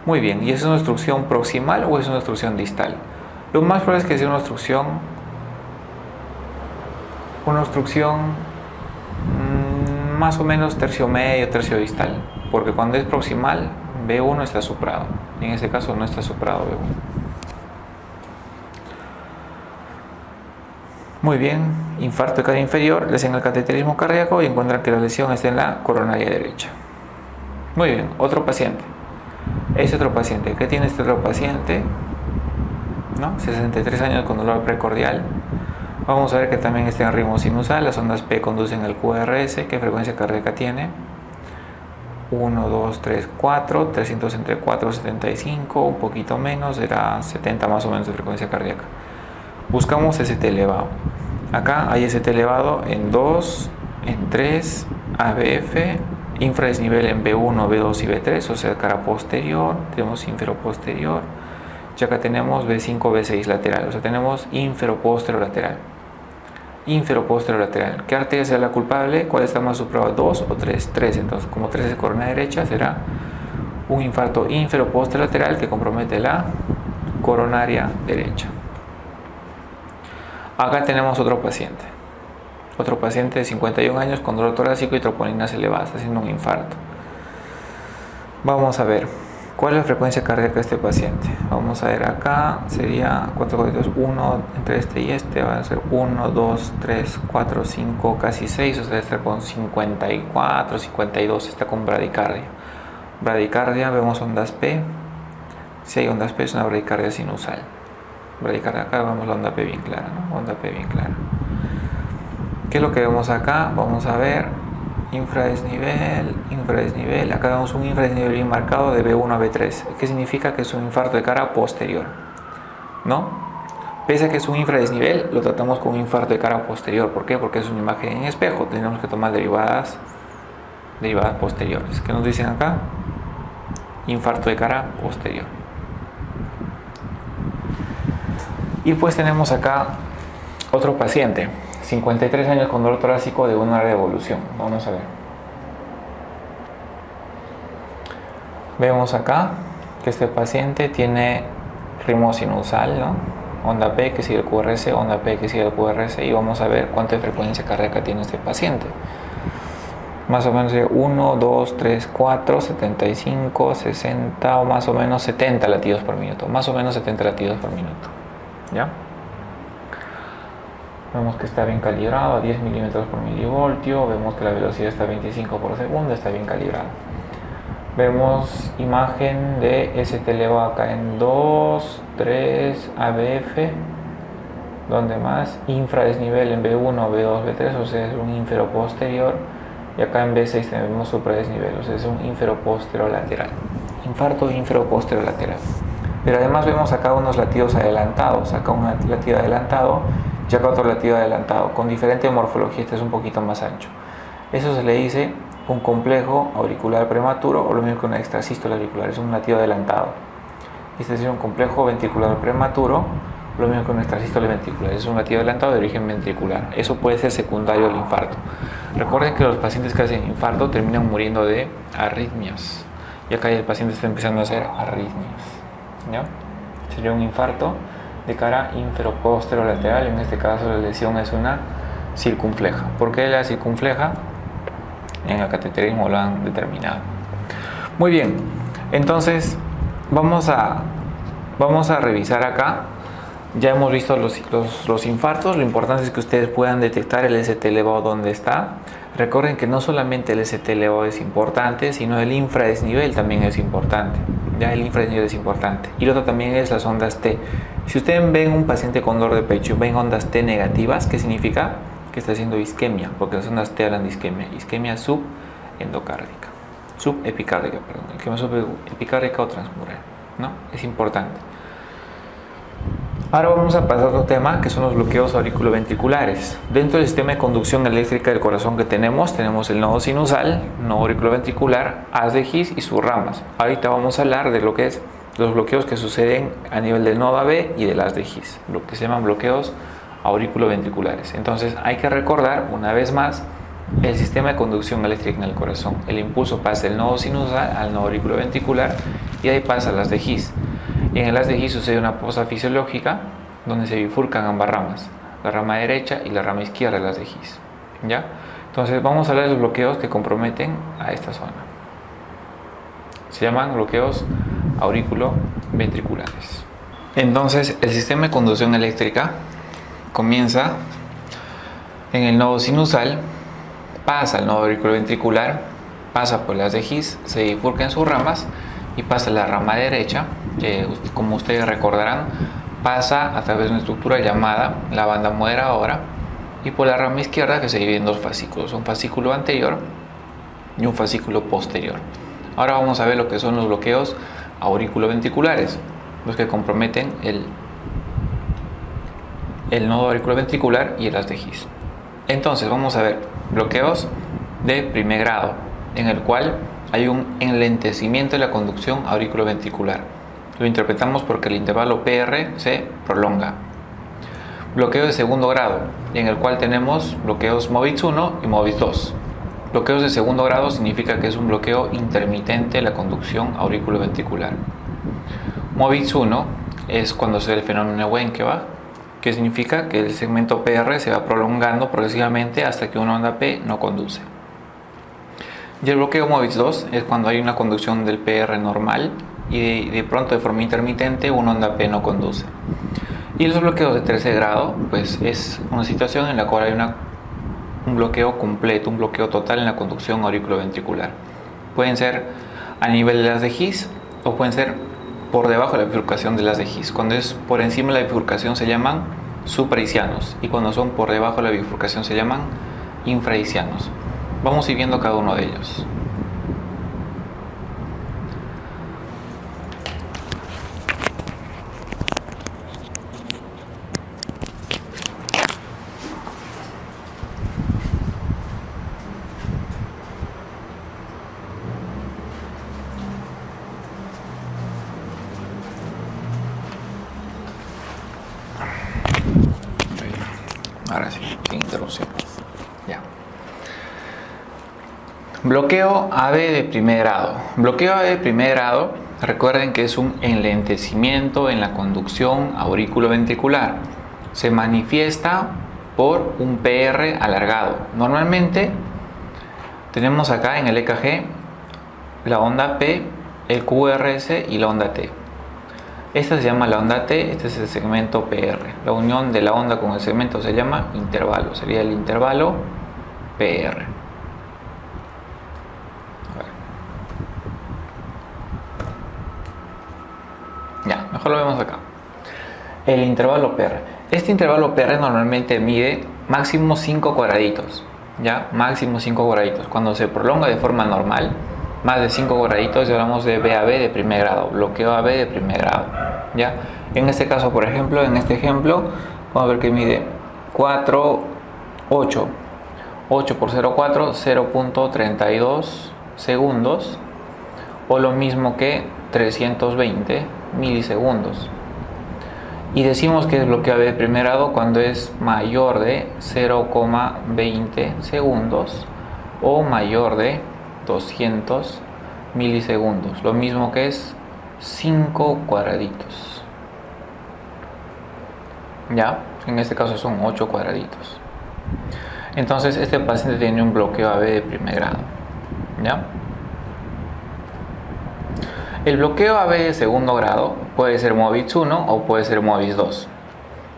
Muy bien, ¿y es una obstrucción proximal o es una obstrucción distal? Lo más probable es que sea una obstrucción más o menos tercio medio, tercio distal, porque cuando es proximal, B1 está suprado, y en este caso no está suprado B1. Muy bien, infarto de cara inferior, le hacen el cateterismo cardíaco y encuentran que la lesión está en la coronaria derecha. Muy bien, otro paciente. Este otro paciente, ¿qué tiene este otro paciente? ¿No? 63 años con dolor precordial. Vamos a ver que también está en ritmo sinusal. Las ondas P conducen al QRS. ¿Qué frecuencia cardíaca tiene? 1, 2, 3, 4. 300 entre 4, 75. Un poquito menos, era 70 más o menos de frecuencia cardíaca. Buscamos ST elevado. Acá hay ST elevado en 2, en 3, ABF, infradesnivel en B1, B2 y B3, o sea, cara posterior. Tenemos inferoposterior. Y acá tenemos B5, B6 lateral, o sea, tenemos inferoposterolateral. Inferoposterolateral. ¿Qué arteria será la culpable? ¿Cuál está más suprado? 2 o 3. 3. Entonces, como 3 es coronaria derecha, será un infarto inferoposterolateral que compromete la coronaria derecha. Acá tenemos otro paciente. Otro paciente de 51 años con dolor torácico y troponinas elevadas, haciendo un infarto. Vamos a ver. ¿Cuál es la frecuencia cardíaca de este paciente? Vamos a ver acá, sería 4, 1 entre este y este, van a ser 1, 2, 3, 4, 5, casi 6, o sea, está con 54, 52, está con bradicardia. Bradicardia, vemos ondas P. Si hay ondas P es una bradicardia sinusal. Bradicardia, acá vemos la onda P bien clara, ¿no? Onda P bien clara. ¿Qué es lo que vemos acá? Vamos a ver infradesnivel, acá vemos un infradesnivel bien marcado de B1 a B3. ¿Qué significa? Que es un infarto de cara posterior, ¿no? Pese a que es un infradesnivel, lo tratamos con un infarto de cara posterior. ¿Por qué? Porque es una imagen en espejo, tenemos que tomar derivadas posteriores. ¿Qué nos dicen acá? Infarto de cara posterior. Y pues tenemos acá otro paciente, 53 años con dolor torácico de una revolución. Vamos a ver. Vemos acá que este paciente tiene ritmo sinusal, ¿no? Onda P que sigue el QRS, onda P que sigue el QRS, y vamos a ver cuánta frecuencia cardíaca tiene este paciente. Más o menos 1, 2, 3, 4, 75, 60 o más o menos 70 latidos por minuto. Más o menos 70 latidos por minuto. ¿Ya? Vemos que está bien calibrado a 10 milímetros por milivoltio. Vemos que la velocidad está a 25 por segundo, está bien calibrado. Vemos imagen de ST elevado acá en 2, 3, ABF. Donde más infradesnivel en B1, B2, B3, o sea, es un inferoposterior. Y acá en B6 tenemos supradesnivel, o sea, es un inferoposterolateral. Infarto inferoposterolateral. Pero además vemos acá unos latidos adelantados. Acá un latido adelantado y acá otro latido adelantado, con diferente morfología. Este es un poquito más ancho. Eso se le dice un complejo auricular prematuro, o lo mismo que una extrasístole auricular, es un latido adelantado. Este es un complejo ventricular prematuro, lo mismo que una extrasístole ventricular, es un latido adelantado de origen ventricular. Eso puede ser secundario al infarto. Recuerden que los pacientes que hacen infarto terminan muriendo de arritmias, y acá el paciente está empezando a hacer arritmias, ¿ya? Sería un infarto de cara inferoposterolateral. En este caso la lesión es una circunfleja. ¿Por qué la circunfleja? En el cateterismo lo han determinado. Muy bien, Entonces vamos a revisar acá. Ya hemos visto los infartos. Lo importante es que ustedes puedan detectar el ST elevado donde está. Recuerden que no solamente el ST elevado es importante, sino el infradesnivel también es importante. Ya el infradesnivel es importante. Y lo otro también es las ondas T. Si ustedes ven un paciente con dolor de pecho y ven ondas T negativas, ¿qué significa? Que está haciendo isquemia, porque las ondas T hablan de isquemia. Isquemia subendocárdica. Subepicárdica, perdón. Isquemia subepicárdica o transmural, ¿no? Es importante. Ahora vamos a pasar a otro tema, que son los bloqueos auriculoventriculares. Dentro del sistema de conducción eléctrica del corazón que tenemos el nodo sinusal, nodo auriculoventricular, haz de His y sus ramas. Ahorita vamos a hablar de lo que es los bloqueos que suceden a nivel del nodo AB y del haz de His, lo que se llaman bloqueos auriculoventriculares. Entonces hay que recordar una vez más el sistema de conducción eléctrica en el corazón. El impulso pasa del nodo sinusal al nodo auriculoventricular y ahí pasa al haz de His. En el haz de His sucede una pausa fisiológica donde se bifurcan ambas ramas, la rama derecha y la rama izquierda del haz de His. ¿Ya? Entonces vamos a hablar de los bloqueos que comprometen a esta zona. Se llaman bloqueos auriculoventriculares. Entonces el sistema de conducción eléctrica comienza en el nodo sinusal, pasa al nodo auriculoventricular, pasa por el haz de His, se bifurca en sus ramas y pasa a la rama derecha, que como ustedes recordarán pasa a través de una estructura llamada la banda moderadora, y por la rama izquierda, que se divide en dos fascículos, un fascículo anterior y un fascículo posterior. Ahora vamos a ver lo que son los bloqueos auriculoventriculares, los que comprometen el nodo auriculoventricular y el haz de His. Entonces vamos a ver bloqueos de primer grado, en el cual hay un enlentecimiento de la conducción auriculoventricular. Lo interpretamos porque el intervalo PR se prolonga. Bloqueo de segundo grado, en el cual tenemos bloqueos MOVITZ 1 y MOVITZ 2. Bloqueos de segundo grado significa que es un bloqueo intermitente de la conducción auriculoventricular. MOVITZ 1 es cuando se da el fenómeno de Wenckebach, que significa que el segmento PR se va prolongando progresivamente hasta que una onda P no conduce. Y el bloqueo MOVITZ 2 es cuando hay una conducción del PR normal y de pronto de forma intermitente una onda P no conduce. Y los bloqueos de tercer grado pues es una situación en la cual hay un bloqueo completo, un bloqueo total en la conducción auriculoventricular. Pueden ser a nivel del haz de His o pueden ser por debajo de la bifurcación del haz de His. Cuando es por encima de la bifurcación se llaman supraisianos y cuando son por debajo de la bifurcación se llaman infraisianos. Vamos a ir viendo cada uno de ellos. Ahora sí, sin interrupciones. Ya. Bloqueo AB de primer grado. Bloqueo AB de primer grado, recuerden que es un enlentecimiento en la conducción auriculoventricular. Se manifiesta por un PR alargado. Normalmente tenemos acá en el EKG la onda P, el QRS y la onda T. Esta se llama la onda T, este es el segmento PR. La unión de la onda con el segmento se llama intervalo, sería el intervalo PR. Ya, mejor lo vemos acá. El intervalo PR. Este intervalo PR normalmente mide máximo 5 cuadraditos. Ya, máximo 5 cuadraditos. Cuando se prolonga de forma normal, más de 5 cuadraditos, ya hablamos de BAB de primer grado, bloqueo AB de primer grado. ¿Ya? En este caso, por ejemplo, en este ejemplo, vamos a ver que mide 8 por 0,4, 0.32 segundos, o lo mismo que 320 milisegundos. Y decimos que es bloqueo AB de primer grado cuando es mayor de 0,20 segundos o mayor de 200 milisegundos, lo mismo que es 5 cuadraditos. Ya, en este caso son 8 cuadraditos. Entonces este paciente tiene un bloqueo AB de primer grado. ¿Ya? El bloqueo AB de segundo grado puede ser MOVIX 1 o puede ser MOVIX 2.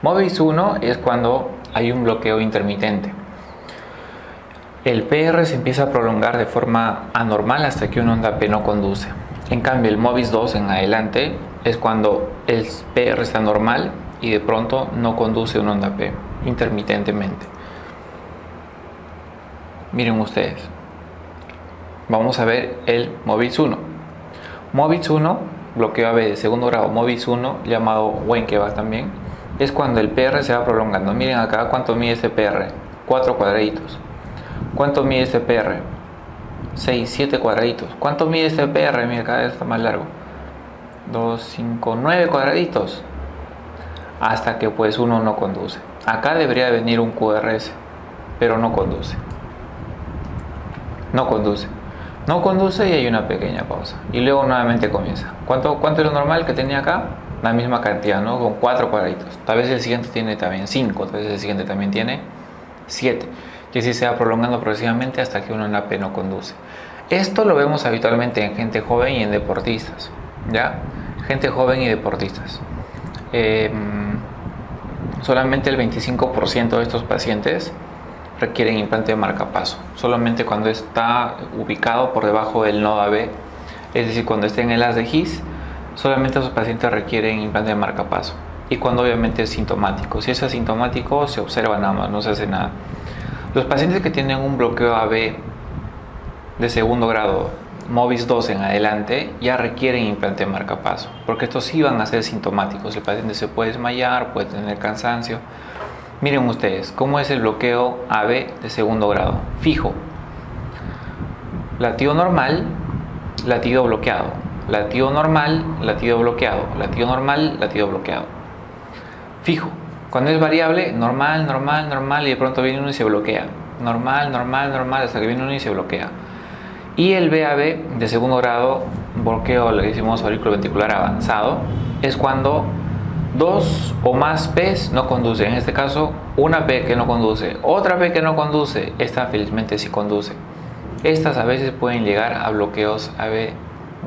MOVIX 1 es cuando hay un bloqueo intermitente. El PR se empieza a prolongar de forma anormal hasta que una onda P no conduce. En cambio, el MOVIX 2 en adelante es cuando el PR está normal y de pronto no conduce una onda P intermitentemente. Miren ustedes. Vamos a ver el MOVIX 1. MOVIX 1, bloqueo AB de segundo grado, MOVIX 1, llamado Wenckebach también, es cuando el PR se va prolongando. Miren acá cuánto mide este PR, 4 cuadraditos. ¿Cuánto mide este PR? 6, 7 cuadraditos. ¿Cuánto mide este PR? Mira, cada vez está más largo. 2, 5, 9 cuadraditos. Hasta que pues uno no conduce. Acá debería venir un QRS, pero no conduce. No conduce. No conduce y hay una pequeña pausa. Y luego nuevamente comienza. ¿Cuánto es lo normal que tenía acá? La misma cantidad, ¿no? Con 4 cuadraditos. Tal vez el siguiente tiene también 5. Tal vez el siguiente también tiene 7. Y así se va prolongando progresivamente hasta que uno en la P no conduce. Esto lo vemos habitualmente en gente joven y en deportistas, ¿ya? Gente joven y deportistas. Solamente el 25% de estos pacientes requieren implante de marcapaso. Solamente cuando está ubicado por debajo del nodo AB, es decir, cuando está en el haz de His, solamente esos pacientes requieren implante de marcapaso. Y cuando obviamente es sintomático. Si es asintomático, se observa nada más, no se hace nada. Los pacientes que tienen un bloqueo AB de segundo grado, MOVIX 2 en adelante, ya requieren implante de marcapaso, porque estos sí van a ser sintomáticos. El paciente se puede desmayar, puede tener cansancio. Miren ustedes, ¿cómo es el bloqueo AB de segundo grado? Fijo. Latido normal, latido bloqueado. Latido normal, latido bloqueado. Latido normal, latido bloqueado. Fijo. Cuando es variable, normal, normal, normal, y de pronto viene uno y se bloquea. Normal, normal, normal, hasta que viene uno y se bloquea. Y el BAB de segundo grado, bloqueo, le decimos aurículo ventricular avanzado, es cuando 2 o más P's no conducen. En este caso, una P que no conduce, otra P que no conduce, esta felizmente sí conduce. Estas a veces pueden llegar a bloqueos AB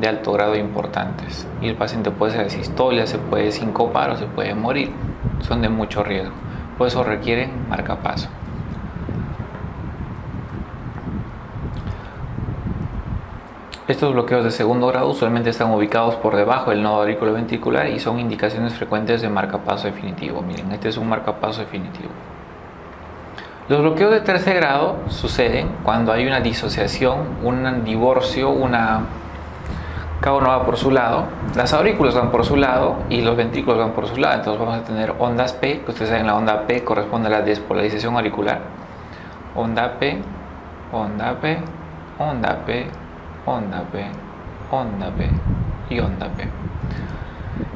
de alto grado importantes. Y el paciente puede ser asistolia, se puede sincopar o se puede morir. Son de mucho riesgo, por eso requieren marcapaso. Estos bloqueos de segundo grado usualmente están ubicados por debajo del nodo auriculoventricular y son indicaciones frecuentes de marcapaso definitivo. Miren, este es un marcapaso definitivo. Los bloqueos de tercer grado suceden cuando hay una disociación, un divorcio, cada uno va por su lado, las aurículas van por su lado y los ventrículos van por su lado. Entonces vamos a tener ondas P, que ustedes saben, la onda P corresponde a la despolarización auricular. Onda P, onda P, onda P, onda P, onda P y onda P.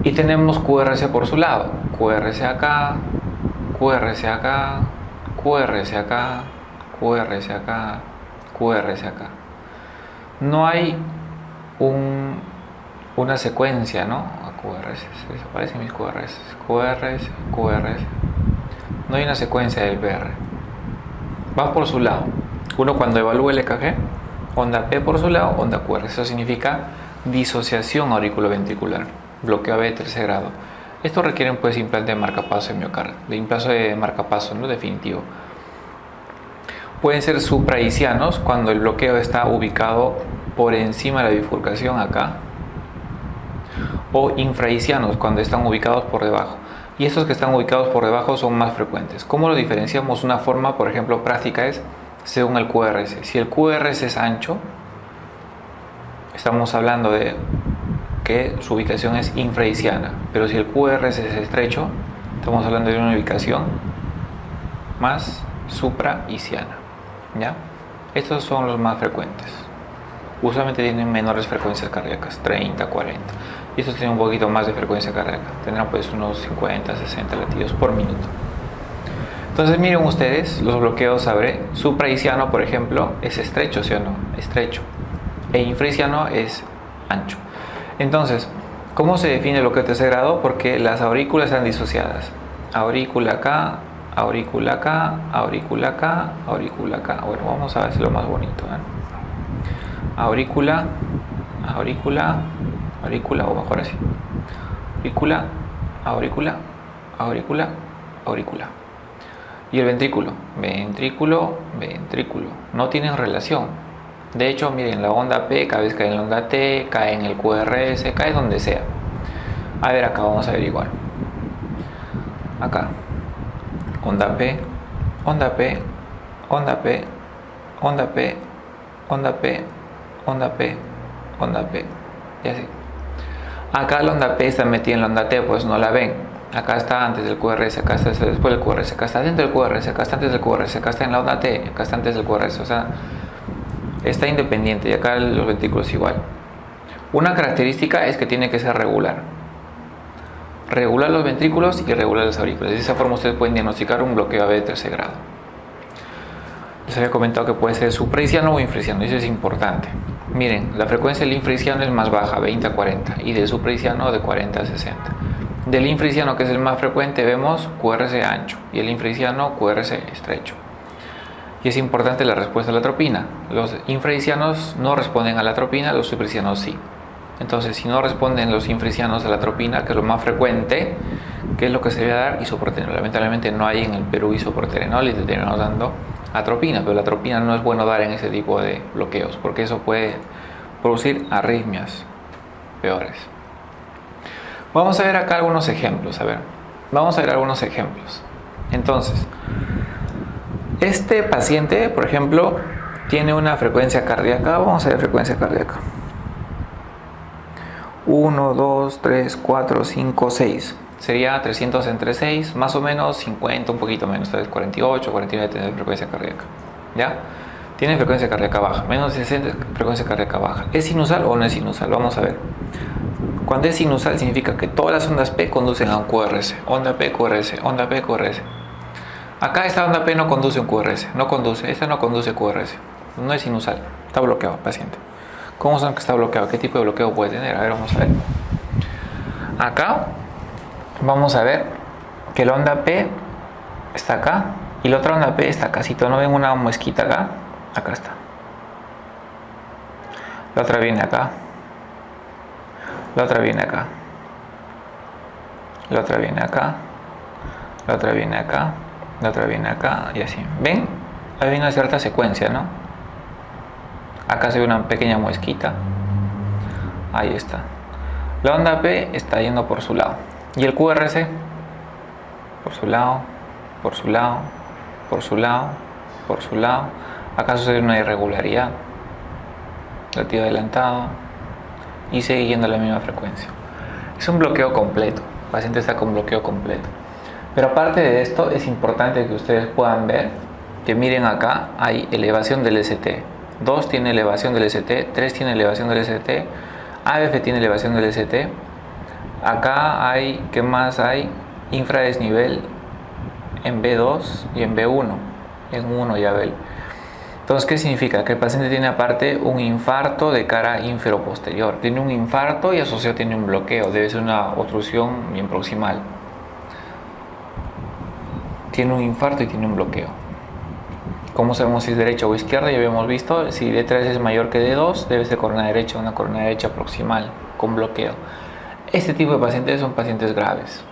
Y tenemos QRS por su lado. QRS acá, QRS acá, QRS acá, QRS acá, QRS acá. No hay una secuencia, ¿no? A QRS, se desaparecen mis QRS, QRS, QRS. No hay una secuencia del PR. Va por su lado. Uno cuando evalúa el EKG, onda P por su lado, onda QRS. Eso significa disociación auriculoventricular, bloqueo AB de tercer grado. Estos requieren pues implante de marcapaso en miocardio, de implante de marcapaso, ¿no? Definitivo. Pueden ser supraisianos cuando el bloqueo está ubicado por encima de la bifurcación acá, o infraisianos cuando están ubicados por debajo. Y estos que están ubicados por debajo son más frecuentes. ¿Cómo lo diferenciamos? Una forma, por ejemplo, práctica es según el QRS. Si el QRS es ancho, estamos hablando de que su ubicación es infraisiana, pero si el QRS es estrecho, estamos hablando de una ubicación más supraisiana, ¿ya? Estos son los más frecuentes. Usualmente tienen menores frecuencias cardíacas, 30, 40. Y estos tienen un poquito más de frecuencia cardíaca. Tendrán pues unos 50, 60 latidos por minuto. Entonces miren ustedes, los bloqueos AB supraisiano, por ejemplo, es estrecho, ¿sí o no? Estrecho. E infraisiano es ancho. Entonces, ¿cómo se define el bloqueo de tercer grado? Porque las aurículas están disociadas. Aurícula acá, aurícula acá, aurícula acá, aurícula acá. Bueno, vamos a ver si lo más bonito, ¿eh? Aurícula, aurícula, aurícula, o mejor así. Aurícula, aurícula, aurícula, aurícula. Y el ventrículo, ventrículo, ventrículo. No tienen relación. De hecho, miren, la onda P cada vez cae en la onda T, cae en el QRS, cae donde sea. A ver, acá vamos a averiguar. Acá. Onda P, onda P, onda P, onda P, onda P, onda P, onda P. Y así. Acá la onda P está metida en la onda T, pues no la ven. Acá está antes del QRS, acá está después del QRS, acá está dentro del QRS, acá está antes del QRS, acá está en la onda T, acá está antes del QRS. O sea, está independiente y acá los ventrículos igual. Una característica es que tiene que ser regular. Regular los ventrículos y regular las aurículas. De esa forma ustedes pueden diagnosticar un bloqueo AV de tercer grado. Les había comentado que puede ser supraiciano o infraiciano, eso es importante. Miren, la frecuencia del infraiciano es más baja, 20 a 40, y del supraiciano de 40 a 60. Del infraiciano, que es el más frecuente, vemos QRS ancho y el infraiciano QRS estrecho. Y es importante la respuesta a la atropina. Los infraicianos no responden a la atropina, los supraicianos sí. Entonces, si no responden los infraicianos a la atropina, que es lo más frecuente, ¿qué es lo que se debe dar? Isoproterenol. Lamentablemente no hay en el Perú isoproterenol y te terminamos dando atropina, pero la atropina no es bueno dar en ese tipo de bloqueos porque eso puede producir arritmias peores. Vamos a ver acá algunos ejemplos. Vamos a ver algunos ejemplos. Entonces, este paciente, por ejemplo, tiene una frecuencia cardíaca. Vamos a ver frecuencia cardíaca. 1, 2, 3, 4, 5, 6. Sería 300 entre 6, más o menos 50, un poquito menos, tal vez 48, 49 tiene frecuencia cardíaca. ¿Ya? Tiene frecuencia cardíaca baja, menos de 60 frecuencia cardíaca baja. ¿Es sinusal o no es sinusal? Vamos a ver. Cuando es sinusal significa que todas las ondas P conducen a un QRS. Onda P, QRS, onda P, QRS. Acá esta onda P no conduce a un QRS, no conduce, esta no conduce a QRS. No es sinusal, está bloqueado el paciente. ¿Cómo saben que está bloqueado? ¿Qué tipo de bloqueo puede tener? A ver, vamos a ver. Acá vamos a ver que la onda P está acá y la otra onda P está acá. Si no ven una mosquita acá, acá está. La otra viene acá. La otra viene acá. La otra viene acá. La otra viene acá. La otra viene acá y así. ¿Ven? Hay una cierta secuencia, ¿no? Acá se ve una pequeña mosquita. Ahí está. La onda P está yendo por su lado. Y el QRS por su lado, por su lado, por su lado, por su lado. Acá sucede una irregularidad. Latido adelantado. Y sigue yendo a la misma frecuencia. Es un bloqueo completo. El paciente está con bloqueo completo. Pero aparte de esto, es importante que ustedes puedan ver que miren acá hay elevación del ST. 2 tiene elevación del ST, 3 tiene elevación del ST, AF tiene elevación del ST. Acá hay, ¿qué más hay? Infradesnivel en B2 y en B1. En 1 ya ven. Entonces, ¿qué significa? Que el paciente tiene aparte un infarto de cara inferoposterior. Tiene un infarto y asociado tiene un bloqueo. Debe ser una obstrucción bien proximal. Tiene un infarto y tiene un bloqueo. ¿Cómo sabemos si es derecha o izquierda? Ya habíamos visto, si D3 es mayor que D2, debe ser corona derecha, una corona derecha proximal con bloqueo. Este tipo de pacientes son pacientes graves.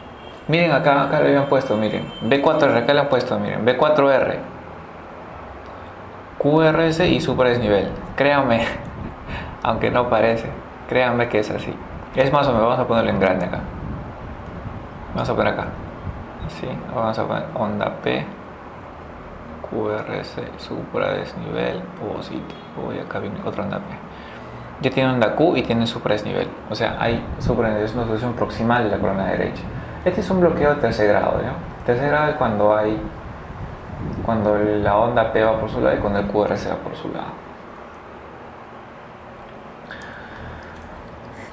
Miren acá le habían puesto, miren, B4R, acá le han puesto, miren, B4R, QRS y supradesnivel. Créanme, aunque no parece, créanme que es así. Es más o menos, vamos a ponerlo en grande acá. Vamos a poner acá. Así, vamos a poner onda P. QRS, supradesnivel positivo, y acá viene otra onda P. Ya tiene onda Q y tiene supradesnivel, o sea, hay supradesnivel, es una solución proximal de la corona derecha. Este es un bloqueo de tercer grado, ¿no? Tercer grado es cuando la onda P va por su lado y cuando el QRS va por su lado.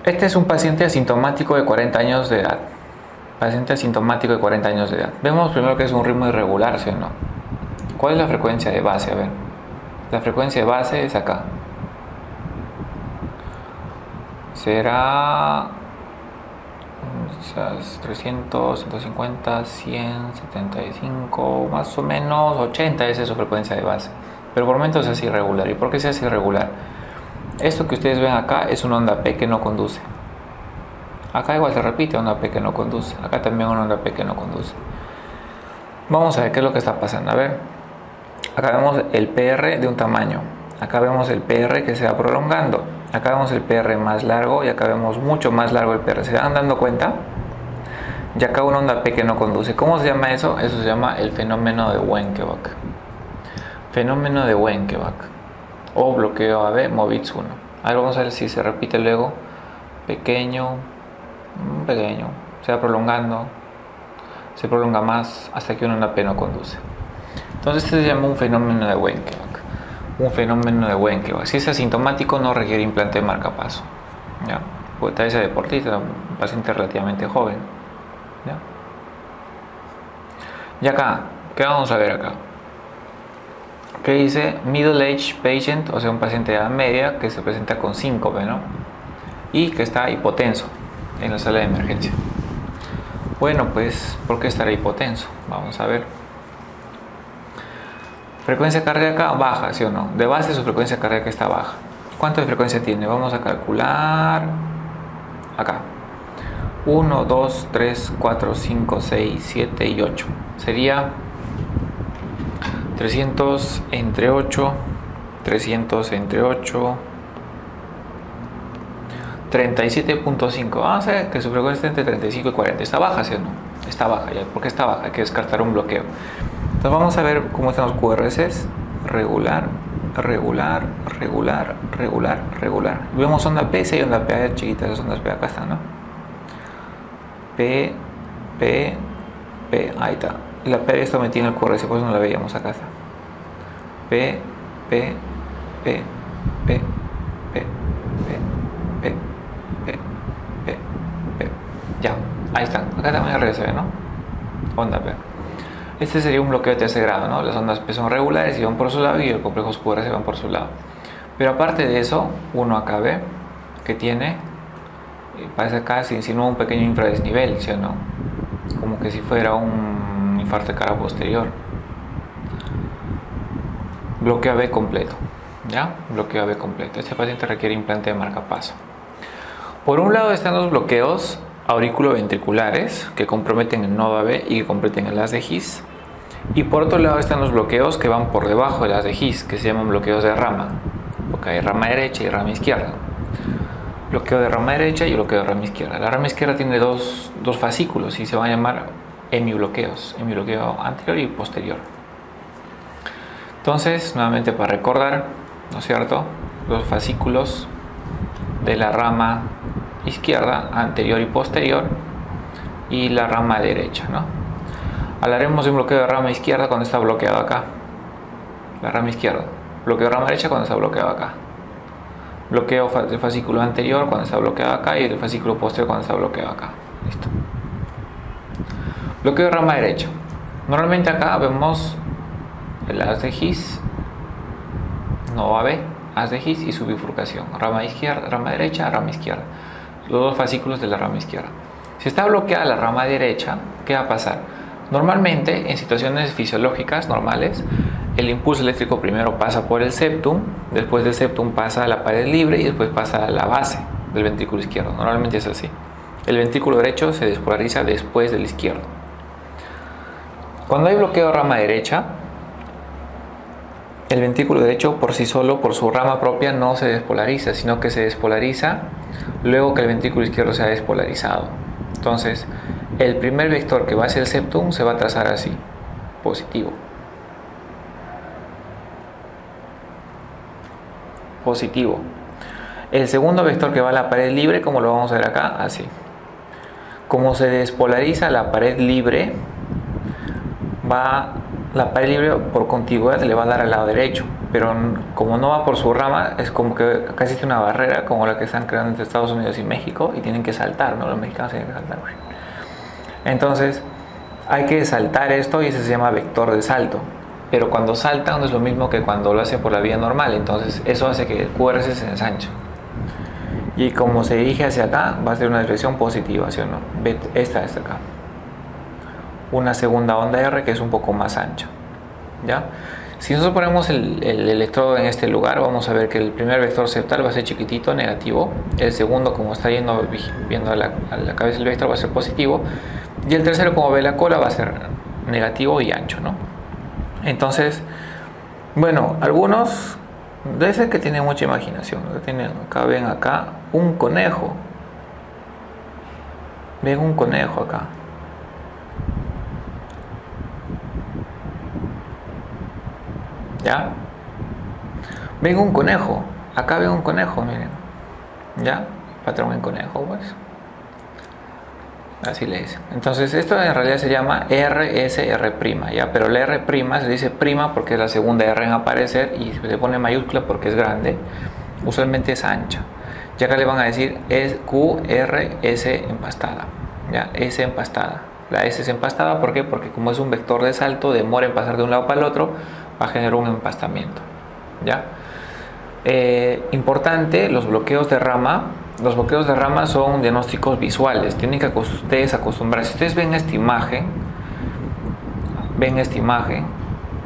Este es un paciente asintomático de 40 años de edad. Paciente asintomático de 40 años de edad. Vemos primero que es un ritmo irregular, ¿sí o no? ¿Cuál es la frecuencia de base? A ver, la frecuencia de base es acá. Será 300, 150, 100, 75, más o menos 80, esa es su frecuencia de base. Pero por momentos es irregular. ¿Y por qué se hace irregular? Esto que ustedes ven acá es una onda P que no conduce. Acá igual se repite onda P que no conduce. Acá también una onda P que no conduce. Vamos a ver qué es lo que está pasando. A ver, acá vemos el PR de un tamaño. Acá vemos el PR que se va prolongando. Acá vemos el PR más largo y acá vemos mucho más largo el PR. ¿Se van dando cuenta? Y acá una onda P que no conduce. ¿Cómo se llama eso? Eso se llama el fenómeno de Wenckebach. Fenómeno de Wenckebach. O bloqueo AB Movitz 1. Ahora vamos a ver si se repite luego. Pequeño, se va prolongando, se prolonga más hasta que una onda P no conduce. Entonces este se llama un fenómeno de Wenckebach. Un fenómeno de Wenckebach. Si es asintomático, no requiere implante de marcapaso. ¿Ya? Puede estar ese deportista, un paciente relativamente joven. ¿Ya? Y acá, ¿qué vamos a ver acá? Que dice middle age patient, o sea, un paciente de edad media que se presenta con síncope, ¿no? Y que está hipotenso en la sala de emergencia. Bueno, pues, ¿por qué estará hipotenso? Vamos a ver. Frecuencia cardíaca baja, ¿sí o no? De base su frecuencia cardíaca está baja. ¿Cuánto de frecuencia tiene? Vamos a calcular acá. 1, 2, 3, 4, 5, 6, 7 y 8. Sería 300 entre 8, 300 entre 8, 37.5. Vamos a ver que su frecuencia está entre 35 y 40. ¿Está baja, sí o no? Está baja, ya. ¿Por qué está baja? Hay que descartar un bloqueo. Entonces vamos a ver cómo están los QRS. Regular, regular, regular, regular, regular. Vemos onda P, si hay onda P, chiquitas, esas ondas P acá están, ¿no? P, P, P, ahí está. Y la P está metida en el QRS, por eso no la veíamos acá está. P, P, P, P, P, P, P, P, P, P. Ya, ahí están. Acá también RSB, ¿no? Onda P. Este sería un bloqueo de tercer grado, ¿no? Las ondas P son regulares y van por su lado y el complejo QRS van por su lado. Pero aparte de eso, uno acá ve que tiene, parece acá se insinúa un pequeño infradesnivel, ¿sí o no? Como que si fuera un infarto de cara posterior. Bloqueo AB completo, ¿ya? Bloqueo AB completo. Este paciente requiere implante de marcapaso. Por un lado están los bloqueos auriculoventriculares que comprometen el nodo AB y que comprometen el haz de His. Y por otro lado están los bloqueos que van por debajo del haz de His, que se llaman bloqueos de rama, porque hay rama derecha y rama izquierda. Bloqueo de rama derecha y bloqueo de rama izquierda. La rama izquierda tiene dos fascículos y se van a llamar hemibloqueos, hemibloqueo anterior y posterior. Entonces, nuevamente para recordar, ¿no es cierto? Los fascículos de la rama izquierda, anterior y posterior, y la rama derecha, ¿no? Hablaremos de un bloqueo de rama izquierda cuando está bloqueado acá. La rama izquierda. Bloqueo de rama derecha cuando está bloqueado acá. Bloqueo del fascículo anterior cuando está bloqueado acá y del fascículo posterior cuando está bloqueado acá. Listo. Bloqueo de rama derecha. Normalmente acá vemos el haz de His, nodo AB, haz de His y su bifurcación. Rama izquierda, rama derecha, rama izquierda. Los dos fascículos de la rama izquierda. Si está bloqueada la rama derecha, ¿qué va a pasar? Normalmente, en situaciones fisiológicas normales, el impulso eléctrico primero pasa por el septum, después del septum pasa a la pared libre y después pasa a la base del ventrículo izquierdo. Normalmente es así. El ventrículo derecho se despolariza después del izquierdo. Cuando hay bloqueo de rama derecha, el ventrículo derecho por sí solo, por su rama propia, no se despolariza, sino que se despolariza luego que el ventrículo izquierdo se ha despolarizado. Entonces, el primer vector que va hacia el septum se va a trazar así, positivo. Positivo. El segundo vector que va a la pared libre, como lo vamos a ver acá, así. Como se despolariza la pared libre, la pared libre por contigüidad le va a dar al lado derecho, pero como no va por su rama, es como que acá existe una barrera como la que están creando entre Estados Unidos y México y tienen que saltar, ¿no? Los mexicanos tienen que saltar. Entonces hay que saltar esto y eso se llama vector de salto, pero cuando salta no es lo mismo que cuando lo hace por la vía normal, entonces eso hace que el QRS se ensanche y como se dirige hacia acá va a ser una dirección positiva, ¿sí o no? Esta acá, una segunda onda R que es un poco más ancha, ¿ya? Si nosotros ponemos el electrodo en este lugar, vamos a ver que el primer vector septal va a ser chiquitito, negativo. El segundo, como está viendo a la cabeza del vector, va a ser positivo. Y el tercero, como ve la cola, va a ser negativo y ancho, ¿no? Entonces, bueno, algunos debe ser que tienen mucha imaginación. Acá ven acá un conejo. Ven un conejo acá. ¿Ya? Ven un conejo. Acá ven un conejo, miren. ¿Ya? Patrón en conejo, pues. Así le dicen. Entonces, esto en realidad se llama RSR', ¿ya? Pero la R' se dice prima porque es la segunda R en aparecer y se pone mayúscula porque es grande. Usualmente es ancha. Ya acá le van a decir es QRS empastada. ¿Ya? S empastada. La S es empastada, ¿por qué? Porque como es un vector de salto, demora en pasar de un lado para el otro, va a generar un empastamiento. ¿Ya? Importante, los bloqueos de rama. Los bloqueos de rama son diagnósticos visuales. Tienen que ustedes acostumbrarse. Si ustedes ven esta imagen,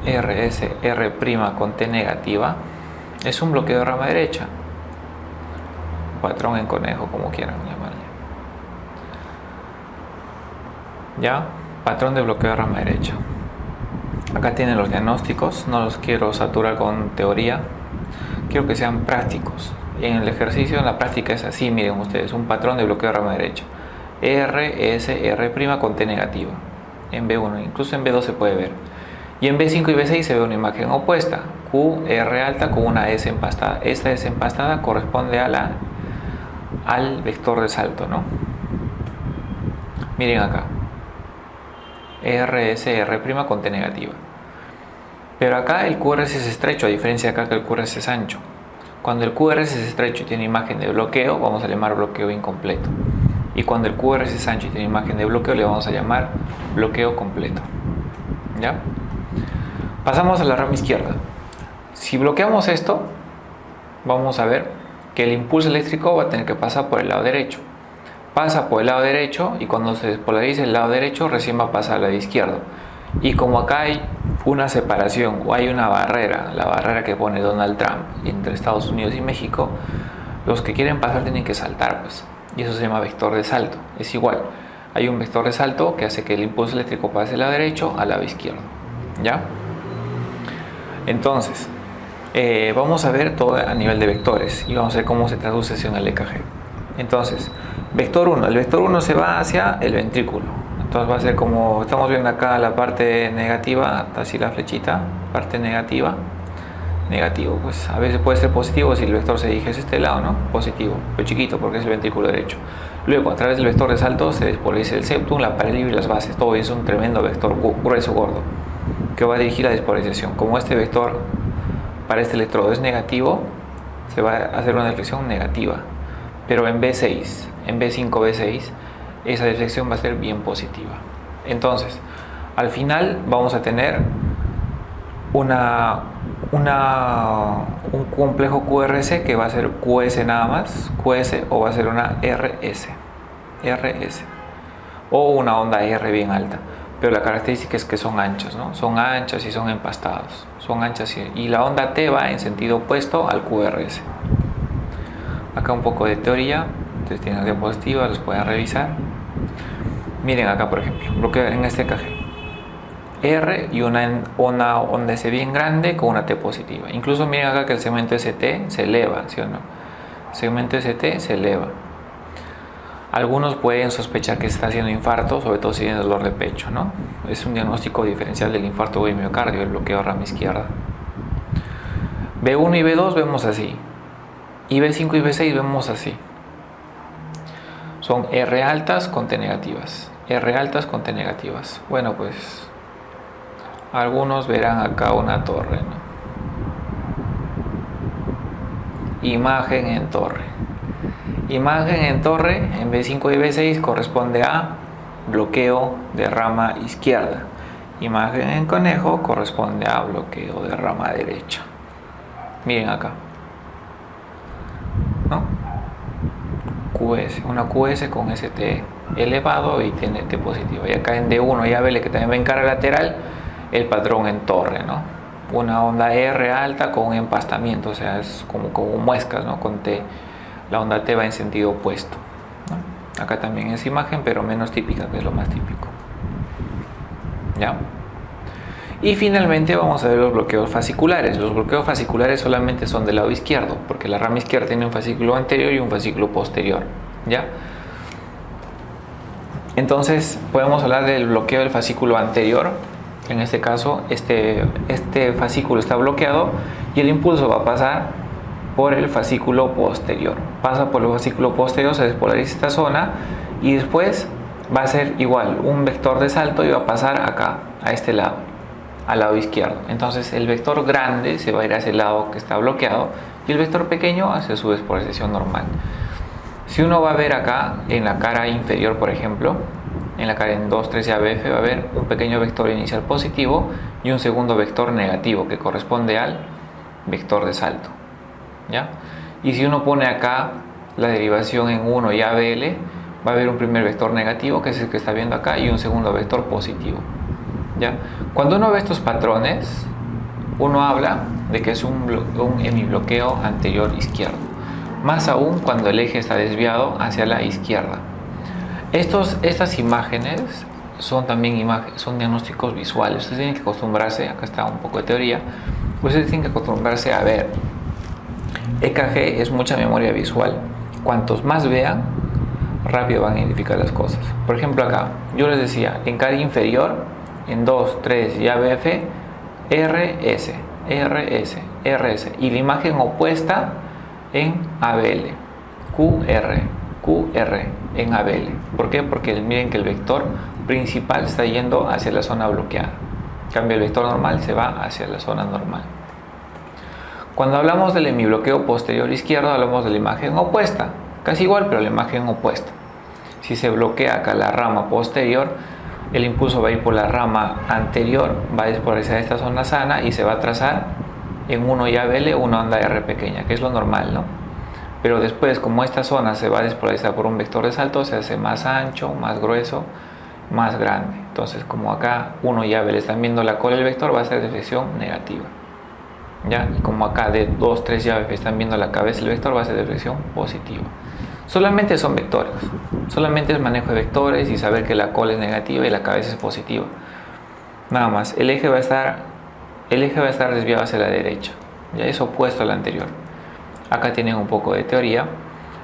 RSR' con T negativa, es un bloqueo de rama derecha. Patrón en conejo, como quieran llamarle. ¿Ya? Patrón de bloqueo de rama derecha. Acá tienen los diagnósticos. No los quiero saturar con teoría. Quiero que sean prácticos. En el ejercicio, en la práctica es así, miren ustedes, un patrón de bloqueo de rama derecha. RSR' con T negativa. En B1, incluso en B2 se puede ver. Y en B5 y B6 se ve una imagen opuesta. QR alta con una S empastada. Esta S empastada corresponde al vector de salto, ¿no? Miren acá. RSR' con T negativa. Pero acá el QRS es estrecho, a diferencia de acá que el QRS es ancho. Cuando el QRS es estrecho y tiene imagen de bloqueo, vamos a llamar bloqueo incompleto. Y cuando el QRS es ancho y tiene imagen de bloqueo, le vamos a llamar bloqueo completo. ¿Ya? Pasamos a la rama izquierda. Si bloqueamos esto, vamos a ver que el impulso eléctrico va a tener que pasar por el lado derecho. Pasa por el lado derecho y cuando se despolarice el lado derecho, recién va a pasar al lado izquierdo. Y como acá hay una separación o hay una barrera, la barrera que pone Donald Trump entre Estados Unidos y México, los que quieren pasar tienen que saltar, pues, y eso se llama vector de salto. Es igual, hay un vector de salto que hace que el impulso eléctrico pase del lado derecho al lado izquierdo. ¿Ya? Entonces, vamos a ver todo a nivel de vectores y vamos a ver cómo se traduce eso en el EKG. Entonces, vector 1, el vector 1 se va hacia el ventrículo. Entonces va a ser como estamos viendo acá la parte negativa, así la flechita, parte negativa, negativo, pues a veces puede ser positivo si el vector se dirige hacia este lado, ¿no? Positivo, pero chiquito porque es el ventrículo derecho. Luego, a través del vector de salto se despolariza el septum, la pared libre y las bases. Todo es un tremendo vector grueso, gordo, que va a dirigir la despolarización. Como este vector para este electrodo es negativo, se va a hacer una deflexión negativa. Pero en B6, en B5, B6, esa deflexión va a ser bien positiva. Entonces, al final vamos a tener un complejo QRS que va a ser QS nada más, QS, o va a ser una RS, o una onda R bien alta. Pero la característica es que son anchas, ¿no? Son anchas y son empastados. Son anchas y la onda T va en sentido opuesto al QRS. Acá un poco de teoría. Ustedes tienen la diapositiva, los pueden revisar. Miren acá, por ejemplo, bloqueo en este EKG. R y una onda S bien grande con una T positiva. Incluso miren acá que el segmento ST se eleva, ¿sí o no? El segmento ST se eleva. Algunos pueden sospechar que se está haciendo infarto, sobre todo si tienen dolor de pecho, ¿no? Es un diagnóstico diferencial del infarto de miocardio, el bloqueo de rama izquierda. B1 y B2 vemos así. Y B5 y B6 vemos así. Son R altas con T negativas. R altas con T negativas. Bueno, pues algunos verán acá una torre, ¿no? Imagen en torre. Imagen en torre en B5 y B6 corresponde a bloqueo de rama izquierda. Imagen en conejo corresponde a bloqueo de rama derecha. Miren acá, ¿no? QS, una QS con ST elevado y tiene T positivo. Y acá en D1 ya vele que también ven cara lateral el patrón en torre, ¿no? una onda R alta con un empastamiento, o sea, es como muescas, ¿no? Con T. La onda T va en sentido opuesto, ¿no? Acá también es imagen, pero menos típica, que es lo más típico. ¿Ya? Y finalmente vamos a ver los bloqueos fasciculares. Los bloqueos fasciculares solamente son del lado izquierdo, porque la rama izquierda tiene un fascículo anterior y un fascículo posterior. ¿Ya? Entonces podemos hablar del bloqueo del fascículo anterior. En este caso, este fascículo está bloqueado y el impulso va a pasar por el fascículo posterior. Pasa por el fascículo posterior, se despolariza esta zona y después va a ser igual, un vector de salto y va a pasar acá, a este lado, al lado izquierdo. Entonces el vector grande se va a ir hacia el lado que está bloqueado y el vector pequeño hacia su despolarización normal. Si uno va a ver acá en la cara inferior, por ejemplo, en la cara en 2, 3 y ABF va a haber un pequeño vector inicial positivo y un segundo vector negativo que corresponde al vector de salto. ¿Ya? Y si uno pone acá la derivación en 1 y ABL, va a haber un primer vector negativo, que es el que está viendo acá, y un segundo vector positivo. ¿Ya? Cuando uno ve estos patrones, uno habla de que es un hemibloqueo anterior izquierdo. Más aún cuando el eje está desviado hacia la izquierda. Estas imágenes son también son diagnósticos visuales. Ustedes tienen que acostumbrarse, acá está un poco de teoría, ustedes tienen que acostumbrarse a ver. EKG es mucha memoria visual. Cuantos más vean, rápido van a identificar las cosas. Por ejemplo acá, yo les decía, en cara inferior, en 2, 3 y ABF, RS, RS, RS. Y la imagen opuesta en ABL, QR, QR en ABL. ¿Por qué? Porque miren que el vector principal está yendo hacia la zona bloqueada. En cambio, el vector normal se va hacia la zona normal. Cuando hablamos del hemibloqueo posterior izquierdo, hablamos de la imagen opuesta. Casi igual, pero la imagen opuesta. Si se bloquea acá la rama posterior, el impulso va a ir por la rama anterior, va a despolarizar esta zona sana y se va a trazar en 1 y ABL una onda R pequeña, que es lo normal, ¿no? Pero después, como esta zona se va a despolarizar por un vector de salto, se hace más ancho, más grueso, más grande. Entonces, como acá 1 y ABL están viendo la cola del vector, va a ser deflexión negativa. ¿Ya? Y como acá de 2, 3 y ABF están viendo la cabeza del vector, va a ser deflexión positiva. Solamente son vectores, solamente es manejo de vectores y saber que la cola es negativa y la cabeza es positiva. Nada más, el eje va a estar desviado hacia la derecha, ya es opuesto al anterior. Acá tienen un poco de teoría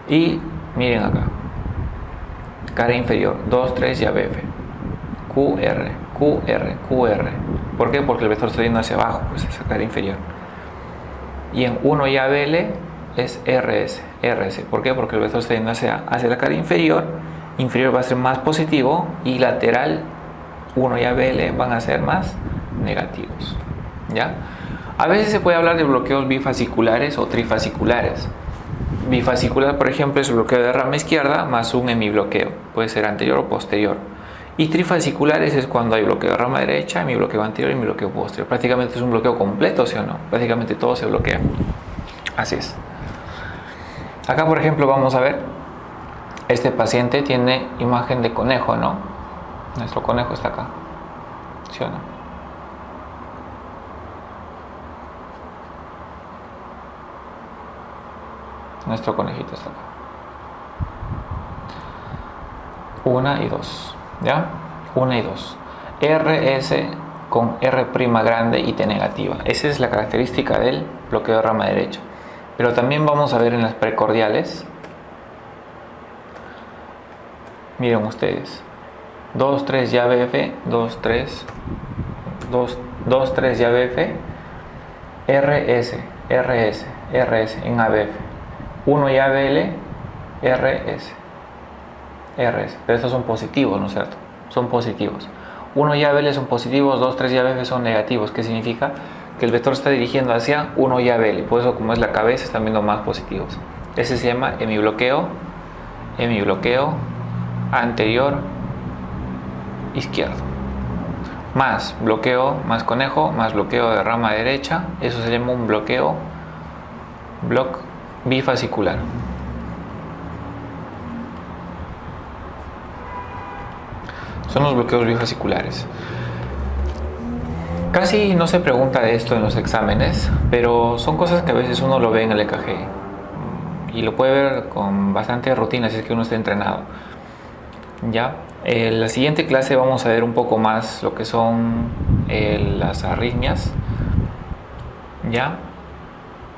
y miren acá, cara inferior, 2, 3 y ABF, QR, QR, QR. ¿Por qué? Porque el vector está yendo hacia abajo, pues esa cara inferior. Y en 1 y ABL es RS, RS. ¿Por qué? Porque el vector está yendo hacia la cara inferior va a ser más positivo y lateral 1 y ABL van a ser más negativos. ¿Ya? A veces se puede hablar de bloqueos bifasciculares o trifasciculares. Bifascicular, por ejemplo, es el bloqueo de rama izquierda más un hemibloqueo, puede ser anterior o posterior. Y trifasciculares es cuando hay bloqueo de rama derecha, hemibloqueo anterior y hemibloqueo posterior. Prácticamente es un bloqueo completo, ¿sí o no? Prácticamente todo se bloquea. Así es. Acá, por ejemplo, vamos a ver, este paciente tiene imagen de conejo, ¿no? Nuestro conejo está acá, ¿sí o no? Nuestro conejito está acá. 1 y 2, ¿ya? 1 y 2. RS con R' grande y T negativa. Esa es la característica del bloqueo de rama derecha. Pero también vamos a ver en las precordiales. Miren ustedes. 2, 3 y ABF, 2, 3, 2, 3 y ABF, RS, RS, RS en ABF. 1 y ABL, RS, RS. Pero estos son positivos, ¿no es cierto? Son positivos. 1 y ABL son positivos, 2, 3 y ABF son negativos. ¿Qué significa? Que el vector está dirigiendo hacia 1 y ABL. Por eso, como es la cabeza, están viendo más positivos. Ese se llama hemibloqueo anterior izquierdo. Más bloqueo, más conejo, más bloqueo de rama derecha. Eso se llama un bloqueo bifascicular. Son los bloqueos bifasciculares. Casi no se pregunta de esto en los exámenes, pero son cosas que a veces uno lo ve en el EKG y lo puede ver con bastante rutina si es que uno está entrenado. Ya, en la siguiente clase vamos a ver un poco más lo que son las arritmias. Ya,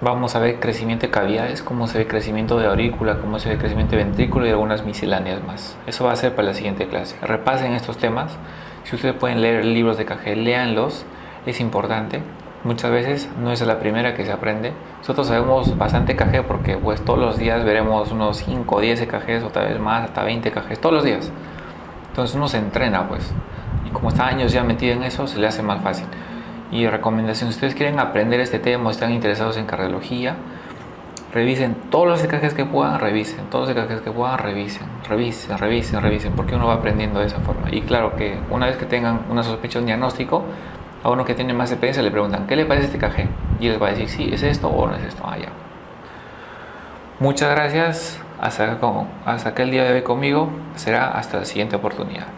vamos a ver crecimiento de cavidades, cómo se ve crecimiento de aurícula, cómo se ve crecimiento de ventrículo y algunas misceláneas más. Eso va a ser para la siguiente clase. Repasen estos temas. Si ustedes pueden leer libros de EKG, léanlos. Es importante. Muchas veces no es la primera que se aprende. Nosotros sabemos bastante EKG porque pues todos los días veremos unos 5 o 10 EKGs, otra vez más, hasta 20 EKGs, todos los días. Entonces uno se entrena pues. Y como está años ya metido en eso, se le hace más fácil. Y recomendación, si ustedes quieren aprender este tema o están interesados en cardiología, revisen todos los EKGs que puedan, revisen, todos los EKGs que puedan, revisen, porque uno va aprendiendo de esa forma. Y claro que una vez que tengan una sospecha, un diagnóstico, a uno que tiene más experiencia le preguntan, ¿qué le parece este EKG? Y les va a decir, sí, ¿es esto o no es esto? Ah, ya. Muchas gracias, hasta que el día de hoy conmigo, será hasta la siguiente oportunidad.